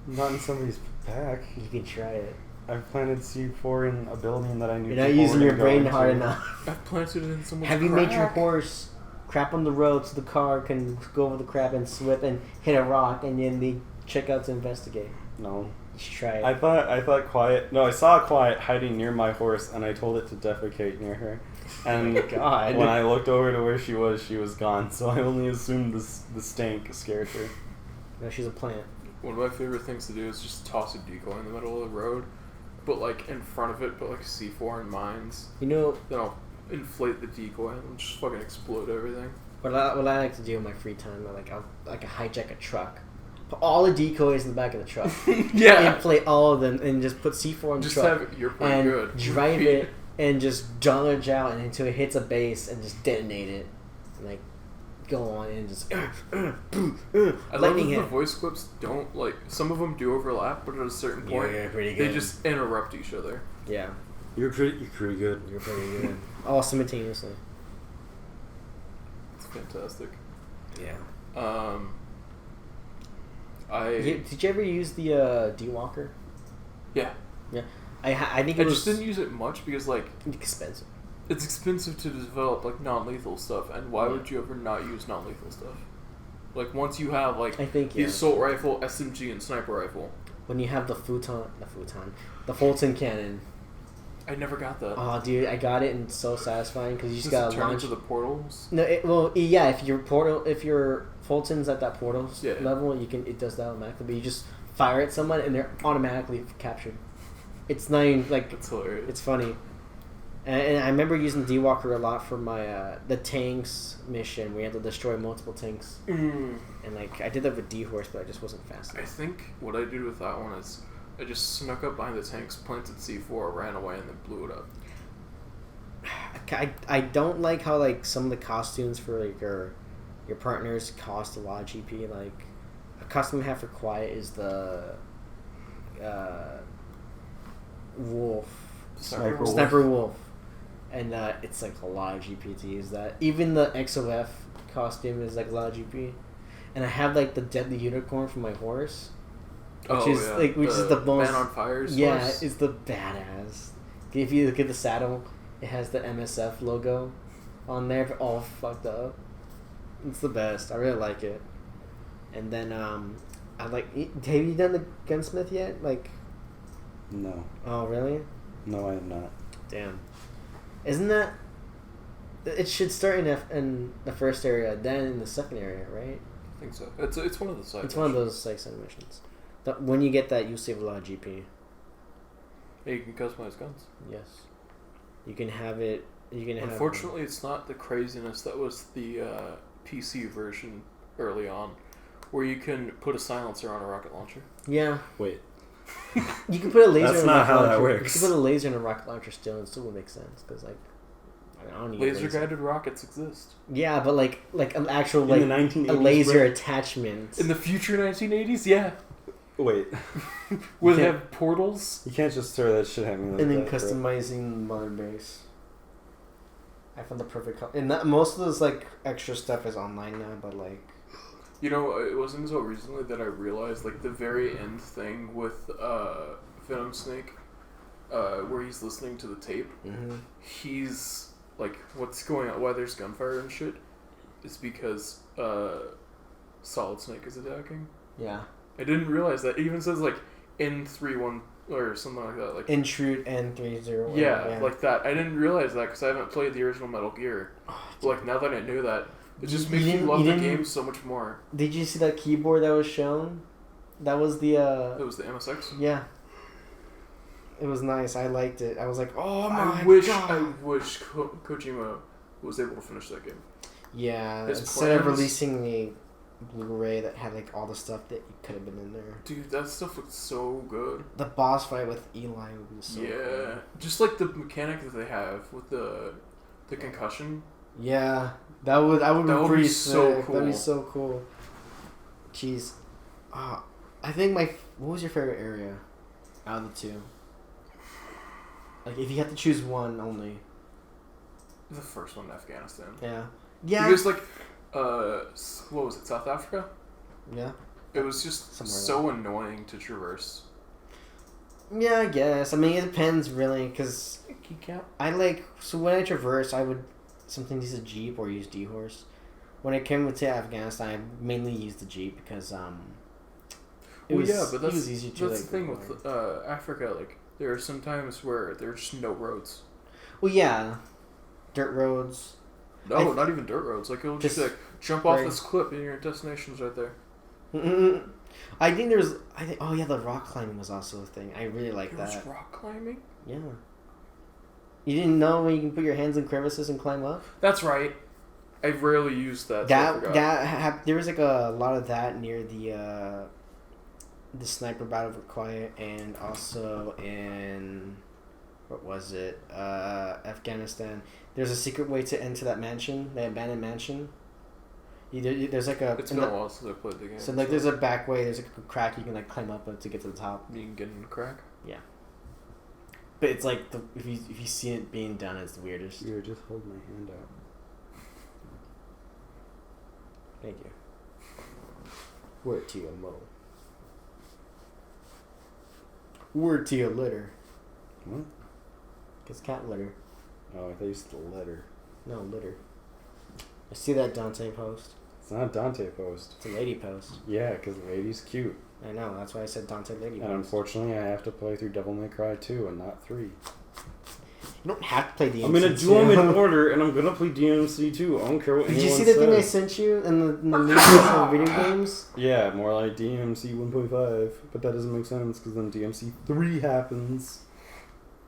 Not in somebody's back. You can try it. I've planted C4 in a building that I knew You're not people using were your gonna brain go hard into. enough. I've planted it in someone's Have you made your crack. horse crap on the road so the car can go over the crap and slip and hit a rock and then they check out to investigate? No. You should try it. I thought Quiet... No, I saw Quiet hiding near my horse, and I told it to defecate near her. And God. when I looked over to where she was gone, so I only assumed the stank scared her. No, she's a plant. One of my favorite things to do is just toss a decoy in the middle of the road, but like in front of it, put like C4 and mines. You know Then I'll inflate the decoy and just fucking explode everything. what I like to do in my free time? I hijack a truck, put all the decoys in the back of the truck, Yeah. inflate all of them, and just put C4 in the Just truck. have it, you're pretty and good. drive it and just dodge out and until it hits a base and just detonate it. And, like, go on and just I love lightning that the hit. voice clips don't, like, some of them do overlap, but at a certain point, You're pretty they good. just interrupt each other. Yeah, You're pretty good. you're pretty good. All simultaneously. It's fantastic. Yeah. Did you ever use the D-Walker? Yeah. Yeah. I think I it was just didn't use it much because, like, expensive. it's expensive to develop, like, non-lethal stuff, and why would you ever not use non-lethal stuff? Like, once you have, like, I think, the yeah. assault rifle, SMG, and sniper rifle. When you have the Fulton cannon, I never got that. Oh, dude, I got it and it's so satisfying because you just Does gotta it turn launch. into the portals? No, yeah. If your Fulton's at that portal level, it does that automatically. But you just fire at someone and they're automatically captured. It's not even like That's hilarious. it's funny. And I remember using D-Walker a lot for my the tanks mission. We had to destroy multiple tanks, and like I did that with D-Horse, but I just wasn't fast enough. I think what I did with that one is I just snuck up behind the tanks, planted C4, ran away, and then blew it up. I don't like how like some of the costumes for like your partners cost a lot of GP. Like a costume I have for Quiet is the wolf. Sniper wolf. And it's like a lot of GP to use that. Even the XOF costume is like a lot of GP. And I have like the Deadly Unicorn for my horse. Which is the most... Man on Fire's yeah, horse. it's the badass. If you look at the saddle, it has the MSF logo on there, but all fucked up. It's the best. I really like it. And then, I like... Have you done the Gunsmith yet? Like... No. Oh, really? No, I have not. Damn. Isn't that... It should start in the first area, then in the second area, right? I think so. It's one of the side It's one of those like side missions. When you get that, you save a lot of GP. Yeah, you can customize guns. Yes. You can have it... Unfortunately, it's not the craziness that was the PC version early on, where you can put a silencer on a rocket launcher. Yeah. Wait. You can put a laser That's in a not rocket how launcher. that works. You can put a laser in a rocket launcher still, and it still would make sense, because like... I don't need Laser guided rockets exist. Yeah, but like an actual In like the 1980s, a laser bro? attachment. In the future 1980s, yeah. Wait. Where they have portals. You can't just throw that shit at me like And then that, bro. customizing mother base. I found the perfect color. And most of this like extra stuff is online now, but like... You know, it wasn't until recently that I realized like the very end thing with Venom Snake, where he's listening to the tape. Mm-hmm. He's like, what's going on? Why there's gunfire and shit? Is because Solid Snake is attacking. Yeah. I didn't realize that. It even says like N31 or something like that. Like Intrude N30. yeah, like that. I didn't realize that because I haven't played the original Metal Gear. But like now that I knew that, it just makes me love the game so much more. Did you see that keyboard that was shown? That was the It was the MSX. Yeah. It was nice. I liked it. I was like, oh my I wish Kojima was able to finish that game. Yeah. His Instead of plans- releasing a Blu-ray that had like all the stuff that could have been in there. Dude, that stuff looks so good. The boss fight with Eli would be so cool. Just like the mechanic that they have with the concussion. Yeah, that would be pretty so sick. cool. That'd be so cool. Jeez, I think what was your favorite area out of the two? Like, if you had to choose one only. The first one, Afghanistan. Yeah. Yeah. Because like, what was it? South Africa. Yeah. It was just Somewhere so annoying to traverse. Yeah, I guess. I mean, it depends really, because so when I traverse, I would sometimes use a Jeep or use D-Horse. When it came to Afghanistan, I mainly used the Jeep because it was easier to that's the thing with Africa. Like, there are some times where there's just no roads. Well, yeah, dirt roads. No, not even dirt roads. Like, it'll just like jump off this cliff and your destination's right there. I think oh yeah, the rock climbing was also a thing. I really like that. There was rock climbing? Yeah. You didn't know when you can put your hands in crevices and climb up? That's right. I rarely used that. There was like a lot of that near the sniper battle for Quiet, and also in what was it? Afghanistan. There's a secret way to enter that mansion, that abandoned mansion. There's like a. It's been a while since I played the game. So like, there's a back way. There's like a crack you can like climb up to get to the top. You can get in the crack. Yeah. But it's like if you see it being done, it's the weirdest. You just hold my hand out. Thank you. Word to your mo. Word to your litter. What? It's cat litter. Oh, I thought you said the letter. No, litter. I see that Dante post. It's not a Dante post. It's a lady post. Yeah, because the lady's cute. I know, that's why I said Dante lady And post. unfortunately, I have to play through Devil May Cry 2 and not 3. You don't have to play DMC2. I'm gonna do them in order, and I'm gonna play DMC2. I don't care what Did anyone you see the thing I says. sent you in the news of video games? Yeah, more like DMC 1.5, but that doesn't make sense because then DMC 3 happens.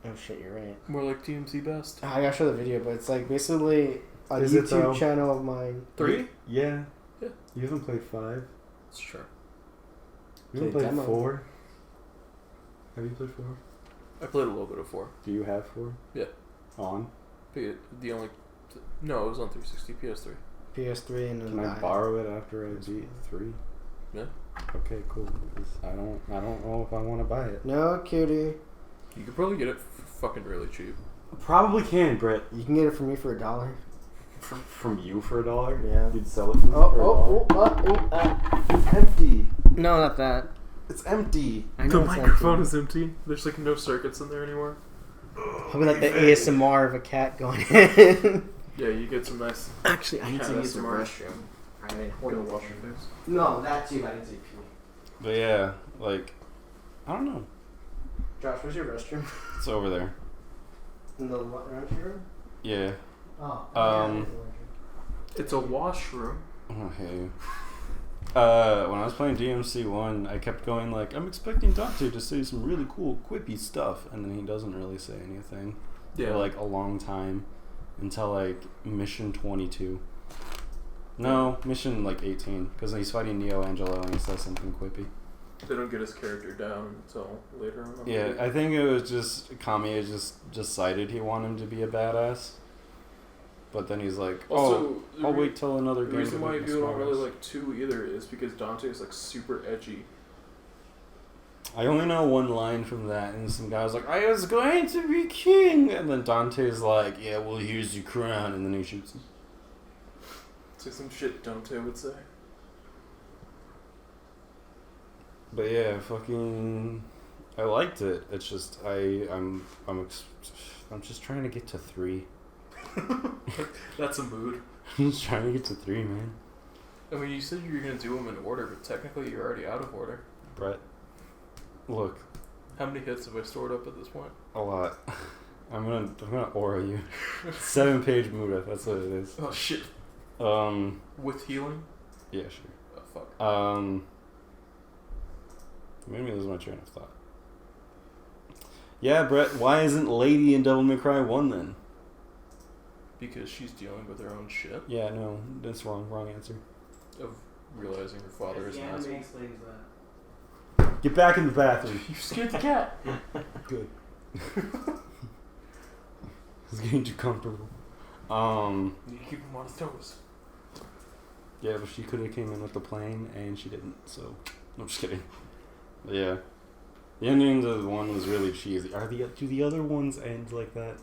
Oh shit, you're right. More like DMC Best. I gotta show the video, but it's like basically a Is it though? YouTube channel of mine. 3? Yeah. Yeah. You haven't played 5? It's true. You haven't Played played demo. 4? Have you played 4? I played a little bit of 4. Do you have 4? Yeah. On? The only... No, it was on 360, PS3. PS3 and then Can I 9. borrow it after I beat 3? Yeah. Okay, cool. Because I don't know if I want to buy it. No, cutie. You could probably get it fucking really cheap. Probably can, Brett. You can get it from me for $1. From you for $1? Yeah. You'd sell it for Oh. It's empty. No, not that. It's empty. I know The it's microphone empty. is empty. There's like no circuits in there anymore. Probably like the ASMR of a cat going in. Yeah, you get some nice... Actually, I need to Yeah, use the ASMR. restroom. I mean, Go wash your face. no, that too. I need to pee. But yeah, like, I don't know. Josh, where's your restroom? It's over there. In the lounge room? Yeah. Oh. It's a washroom. Oh, hey. When I was playing DMC 1, I kept going like, I'm expecting Dante to say some really cool, quippy stuff, and then he doesn't really say anything Yeah. for like a long time until like mission 22. No, mission like 18, because he's fighting Neo Angelo and he says something quippy. They don't get his character down until later on. Yeah, I think it was just Kami just decided he wanted him to be a badass. But then he's like, Also, I'll wait till another The game. reason to why make my people don't really smarts." like 2 either is because Dante is like super edgy. I only know one line from that, and some guy was like, I was going to be king! And then Dante's like, yeah, well, here's your crown, and then he shoots him. It's like some shit Dante would say. But yeah, fucking... I liked it. It's just, I'm just trying to get to 3. That's a mood. I'm just trying to get to 3, man. I mean, you said you were gonna do them in order, but technically you're already out of order. Brett, look, How many hits have I stored up at this point? a lot. I'm gonna aura you. 7-page Muda, that's what it is. Oh shit. With healing? Yeah, sure. Oh fuck. Made me lose my train of thought. Yeah, Brett, why isn't Lady in Devil May Cry 1 then? Because she's dealing with her own shit Yeah, no, that's wrong. Wrong answer. of realizing her father is an asshole. Get back in the bathroom. You scared the cat. Good. It's getting too comfortable. You need to keep him on his toes. Yeah, but she could have came in with the plane, and she didn't, so... I'm just kidding. But yeah. The ending of the one was really cheesy. Do the other ones end like that?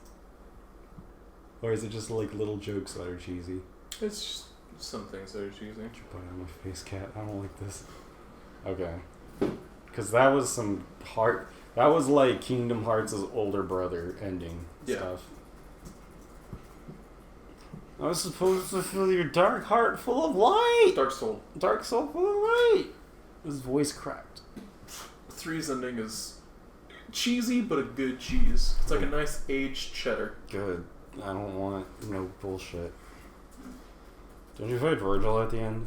Or is it just like little jokes that are cheesy? It's just some things that are cheesy. Put it on my face, cat. I don't like this. Okay. Because that was some heart... That was like Kingdom Hearts' older brother ending Yeah. stuff. I was supposed to fill your dark heart full of light! Dark Soul. Dark soul full of light! His voice cracked. 3's ending is cheesy, but a good cheese. It's like a nice aged cheddar. Good. I don't want no bullshit. Don't you fight Virgil at the end?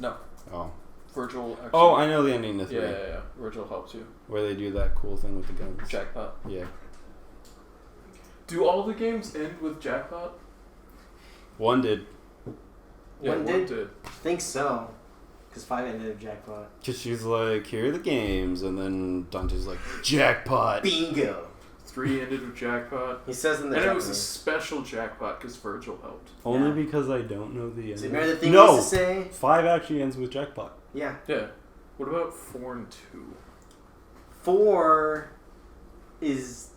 No. Oh. Virgil actually... Oh, I know the ending to 3. Yeah. Virgil helps you. Where they do that cool thing with the guns. Jackpot. Yeah. Do all the games end with jackpot? One did. Yeah, One one did? did. I think so. Because 5 ended with jackpot. Cause she's like, here are the games, and then Dante's like, jackpot! Bingo! 3 ended with jackpot. He says in the And it was a Japanese. special jackpot because Virgil helped. Only Yeah. because I don't know the So ending. remember the thing No! he used to say? 5 actually ends with jackpot. Yeah. Yeah. What about 4 and 2? 4 is...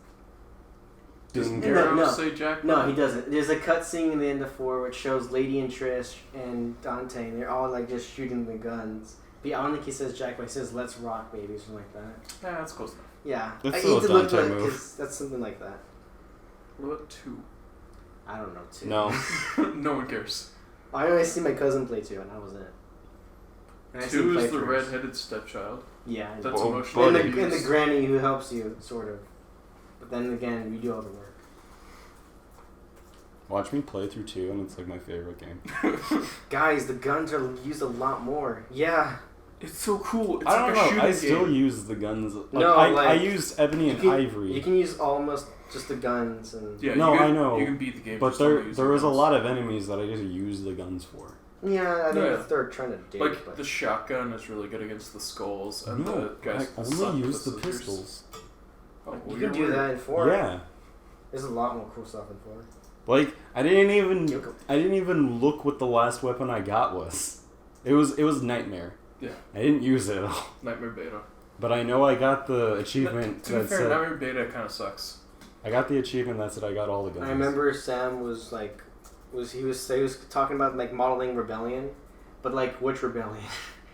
Doesn't No, Garrow no. say jackpot? No, he doesn't. There's a cutscene in the end of 4 which shows Lady and Trish and Dante, and they're all like just shooting the guns. But I don't think he says jackpot. He says "Let's rock, baby," or something like that. Yeah, that's close enough. Yeah, That's I still need a to look Dante at it move. because that's something like that. What about 2? I don't know too. No. No one cares. I only see my cousin play 2, and that was it. And I see 2 him is play the first. redheaded stepchild. Yeah, and, That's Oh, emotional and buddy. the abuse. granny who helps you, sort of. But then again, we do all the work. Watch me play through 2, and it's like my favorite game. Guys, the guns are used a lot more. Yeah. It's so cool. It's I like don't a know. shooting I still game. use the guns. No, I like, use ebony and ivory. You can use almost just the guns and. Yeah, No, you can, I know. You can beat the game. But just only there using was a guns. lot of enemies that I just use the guns for. Yeah, I think Yeah. that's what they're trying to do. Like but the shotgun is really good against the skulls and No, the guys. I suck only with use the scissors. pistols. Oh, well, you you're can do weird. that in 4. Yeah. There's a lot more cool stuff in 4. Like I didn't even look what the last weapon I got was. It was Nightmare. Yeah. I didn't use it at all. Nightmare Beta. But I know I got the achievement To be that fair, said Nightmare Beta kind of sucks. I got the achievement that said I got all the guns. I remember Sam was like, he was talking about like modeling rebellion, but like which rebellion?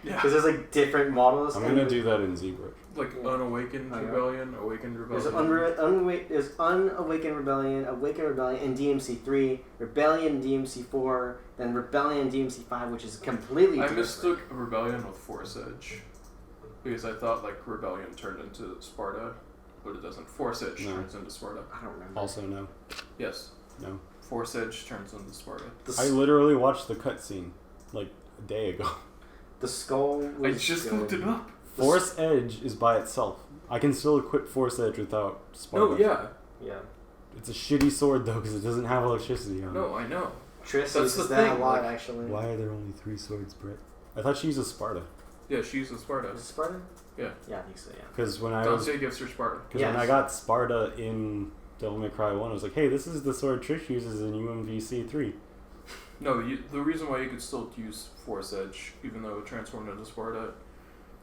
Yeah. Because there's like different models. I'm and gonna do that in ZBrush. Like Yeah. Unawakened Oh, yeah. Rebellion, Awakened Rebellion. There's Unawakened Rebellion, Awakened Rebellion, and DMC3, Rebellion, DMC4, then Rebellion, DMC5, which is completely I different. mistook Rebellion with Force Edge. Because I thought like Rebellion turned into Sparta, but it doesn't. Force Edge No. turns into Sparta. I don't remember. Also no. Yes. No. Force Edge turns into Sparta. I literally watched the cutscene like a day ago. The skull I was just good. looked it up. Force Edge is by itself. I can still equip Force Edge without Sparta. No, yeah. Yeah. It's a shitty sword though because it doesn't have electricity on it. No, I know. Triss That's uses the that thing, a lot, like, actually. Why are there only 3 swords, Britt? I thought she uses Sparta. Yeah, she uses Sparta. Is it Sparta? Yeah. Yeah, I think so, yeah. Because when I Dante gives her Sparta. when I Yes. got Sparta in Devil May Cry 1, I was like, hey, this is the sword Trish uses in UMVC 3. No, the reason why you could still use Force Edge, even though it transformed into Sparta,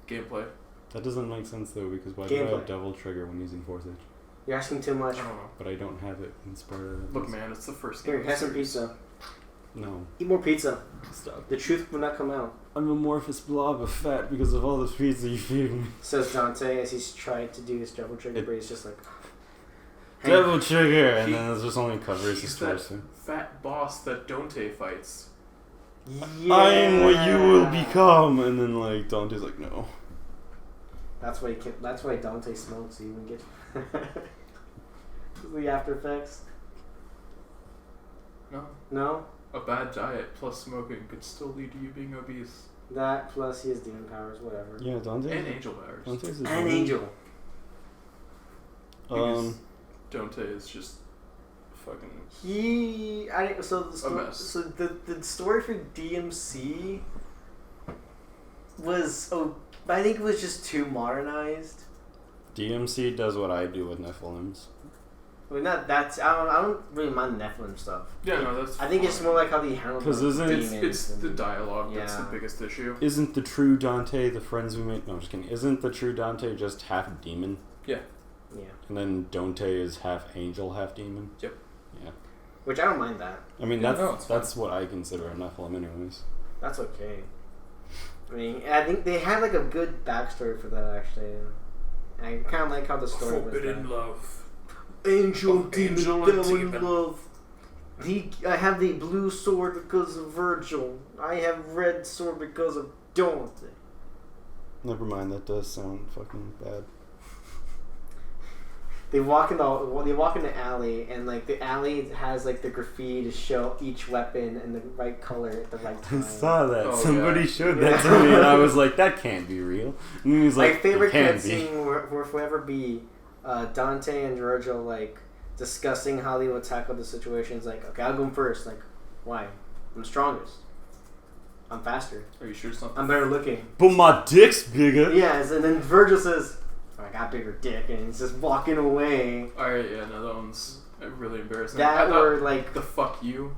gameplay. That doesn't make sense though because why do I Gameplay. have Devil Trigger when using Force Edge? You're asking too much. I don't know. But I don't have it in Sparta. Look, man, it's the first Here, game. have some pizza. No. Eat more pizza. Stop. The truth will not come out, I'm a amorphous blob of fat because of all the pizza you feed me. says Dante as he's tried to do his double trigger, but he's just like... Hey, Devil Trigger! And then it just only covers his He's that torso. fat boss that Dante fights. yeah. I am what you will become! And then like Dante's like, no. That's why Dante smokes, so you wouldn't get... the after effects. No. No? A bad diet plus smoking could still lead to you being obese. That, plus he has demon powers, whatever. Yeah, Dante. And angel powers. Dante's a An demon. angel. Because Dante is just fucking... So the story for DMC was, I think it was just too modernized. DMC does what I do with Nephilims. I mean, I don't really mind Nephilim stuff. Yeah, no, that's I think it's fine. more like how they handle 'Cause the isn't it- demons. It's the and- dialogue that's the Yeah. biggest issue. Isn't the true Dante the friends we made? No, I'm just kidding. Isn't the true Dante just half demon? Yeah. Yeah. And then Dante is half angel, half demon? Yep. Yeah. Which I don't mind that. I mean, Yeah, no, it's that's what I consider a Nephilim anyways. That's okay. I mean, I think they had like a good backstory for that actually. I kind of like how the story was. Forbidden that. love. Angel, Angel demon, and devil, demon. love. I have the blue sword because of Virgil. I have red sword because of Dante. Never mind, that does sound fucking bad. They walk in the alley, and like the alley has like the graffiti to show each weapon in the right color at the right I time. saw that. Oh, Somebody yeah. showed that to me, and I was like, that can't be real. And he was My like, favorite it can be. cutscene will forever be Dante and Virgil like discussing how they would tackle the situations. Like, okay, I'll go first. Like, why? I'm strongest. I'm faster. Are you sure something? I'm better looking. But my dick's bigger. Yes, and then Virgil says, "I got bigger dick," and he's just walking away. Alright, yeah, no, that one's really embarrassing. That I thought or like the fuck you.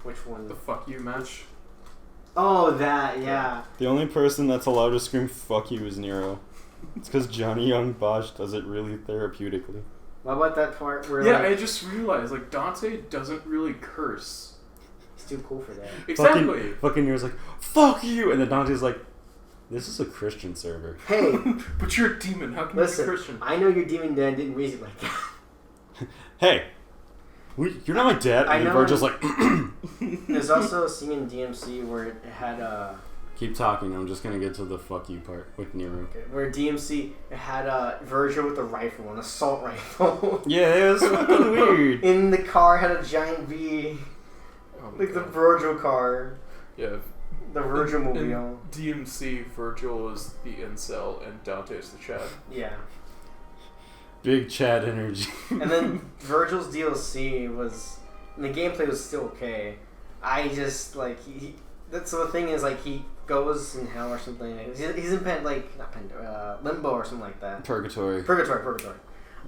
which one? The fuck you match. Oh, that yeah. The only person that's allowed to scream "fuck you" is Nero. It's because Johnny Young Bosch does it really therapeutically. What about that part where Yeah, like, I just realized, like, Dante doesn't really curse. he's too cool for that? Exactly. Fucking Nero's like, "Fuck you," and then Dante's like, "This is a Christian server." Hey, But you're a demon. How can you listen. be Christian? I know your demon dad didn't raise you like that. Hey, you're not my dad. I And then know- Virgil's like, There's also a scene in DMC where it had Keep talking. I'm just gonna get to the fuck you part with Nero. Okay, where DMC had Virgil with a rifle, an assault rifle. Yeah, it was fucking weird. In the car had a giant V, like the Virgil car. Yeah. The Virgil mobile. In DMC, Virgil is the incel and Dante is the Chad. Yeah. Big Chad energy. And then Virgil's DLC was, the gameplay was still okay. I just like that's the thing is like he goes in hell or something. He's in limbo or something like that. Purgatory.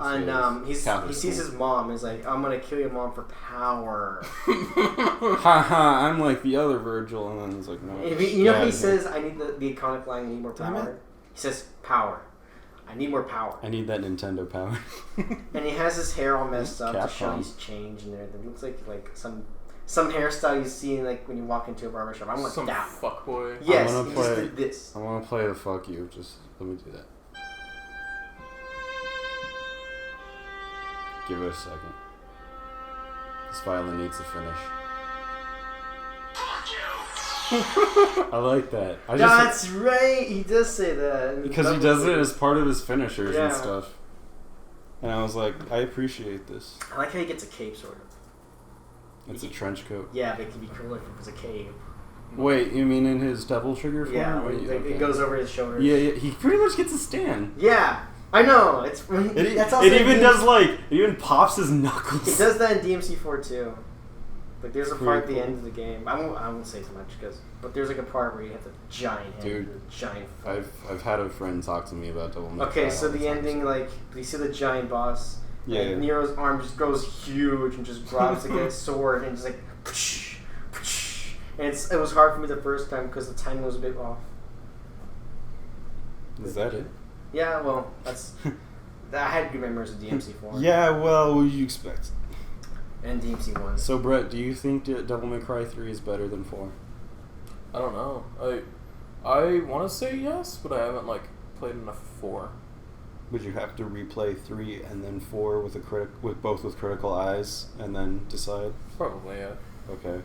And he sees his mom. He's like, I'm gonna kill your mom for power. Haha, I'm like the other Virgil, and then he's like, no. You know how he says, I need the iconic line, I need more power? He says, power. I need more power. I need that Nintendo power. And he has his hair all messed up to show Capcom. he's changed and everything. It looks like some hairstyle you see like when you walk into a barbershop. I want Some that. fuckboy. Yes, I wanna he play- just did this. I want to play the fuck you. Just let me do that. Give it a second. This violin needs to finish. I like that. That's right. He does say that Because he does it as part of his finishers and Yeah. stuff. And I was like, I appreciate this. I like how he gets a cape, sort of. It's a trench coat. Yeah, but it could be cooler if it was a cape. Wait, you mean in his double trigger form? Yeah, Or it goes over his shoulders. Yeah, he pretty much gets a stand. Yeah, I know. That's also It even in does it even pops his It knuckles. does that in DMC4 too. Like there's a part at the Pretty end of the game. I won't say too much but there's like a part where you have the giant hand, Dude, the giant. I've had a friend talk to me about Devil May Cry. Okay, so all the time. ending, like you see the giant boss. Yeah, and yeah. Nero's arm just goes huge and just grabs to get a sword and just like, psh, psh. And it was hard for me the first time because the timing was a bit off. Is that it? Yeah, well, that's. I had good memories of DMC4. Yeah, well, what do you expect? And DMC1. So, Brett, do you think Devil May Cry 3 is better than 4? I don't know. I want to say yes, but I haven't played enough 4. Would you have to replay 3 and then 4 with both with critical eyes and then decide? Probably, yeah. Okay.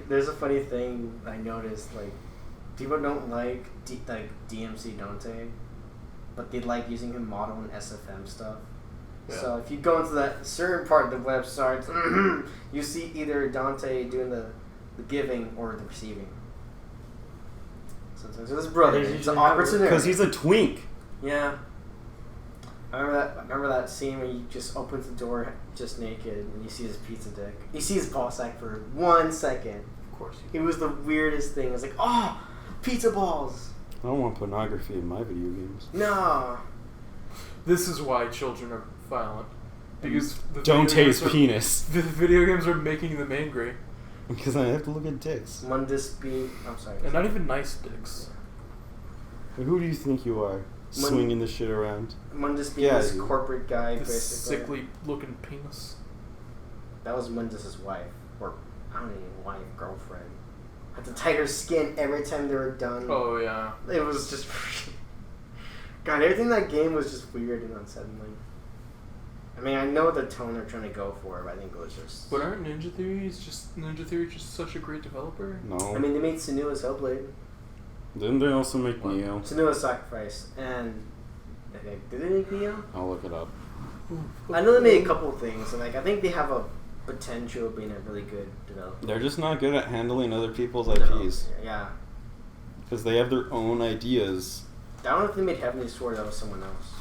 There's a funny thing I noticed, people don't like DMC Dante, but they like using him model in SFM stuff. Yeah. So if you go into that certain part of the website, you see either Dante doing the giving or the receiving. So this brother, it's an awkward scenario. Because he's a twink. Yeah. I remember that scene where he just opens the door just naked and you see his pizza dick. You see his ball sack for 1 second. Of course. It was the weirdest thing. It was like, oh, pizza balls. I don't want pornography in my video games. No. This is why children are violent. Because Dante's penis. The video games are making them angry. Because I have to look at dicks. I'm sorry. And not even nice dicks. Who do you think you are? Swinging this shit around. Mundus being this corporate guy, This basically. sickly looking penis. That was Mundus's wife. Or, I don't even wife, girlfriend. Had to tight her skin every time they were done. Oh, yeah. It was just... God, everything in that game was just weird and unsettling. I mean, I know the tone they're trying to go for, but I think it was just... But aren't Ninja Theory just such a great developer? No. I mean, they made Senua's Hellblade. Didn't they also make Neo? Senua's Sacrifice, and... Did they make Neo? I'll look it up. I know they made a couple of things, and I think they have a potential of being a really good developer. They're just not good at handling other people's IPs. Yeah. Because they have their own ideas. I don't know if they made Heavenly Sword, that was someone else.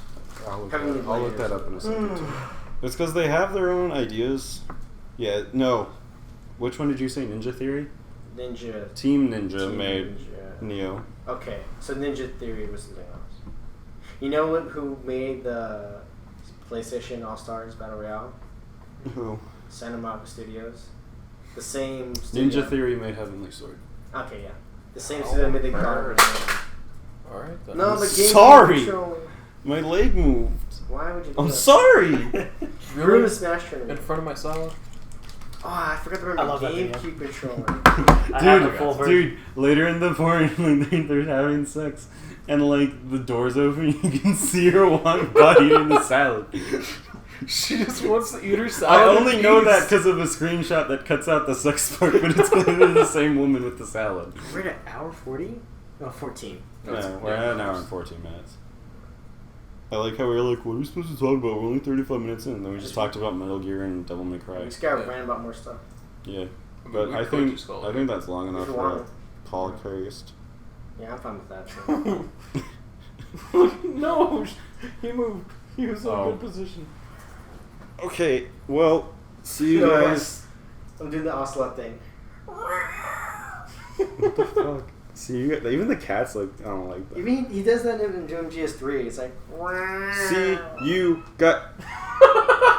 I'll look Heavenly that up in a second. too. Mm. It's because they have their own ideas. Yeah, no. Which one did you say? Ninja Theory? Ninja. Team Ninja Team made Ninja. Neo. Okay, so Ninja Theory was something else. You know who made the PlayStation All-Stars Battle Royale? Who? Santa Monica Studios. The same studio. Ninja Theory made Heavenly Sword. Okay, yeah. The same studio that made the God of Alright then. No, the game. Sorry! Controlling. My leg moved. Why would you do I'm that? sorry! Ruin the Smash Tournament. In front of my salad? Oh, I forgot to I remember love that GameCube controller. I have the full version. Dude, later in the porn, they're having sex, and the door's open, you can see her one body in the salad. She just wants to eat her I salad. only know that because of a screenshot that cuts out the sex part, but it's clearly the same woman with the salad. We're at an hour 40? No, 14. Yeah, we're at an hour and 14 minutes. I like how we were like, what are we supposed to talk about? We're only 35 minutes in, and then we just talked about Metal Gear and Devil May Cry. We just gotta rant about more stuff. Yeah, I mean, but we I could think just call I it. think that's long enough you for want. a podcast. Yeah, I'm fine with that. So. No, he moved. He was in a Oh. good position. Okay, well, see you No, guys. I'm doing the ocelot thing. What the fuck? See you guys. Even the cats like I don't like that. Even he does that in Doom GS3. It's like. See you guys.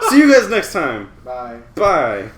See you guys next time. Bye. Bye.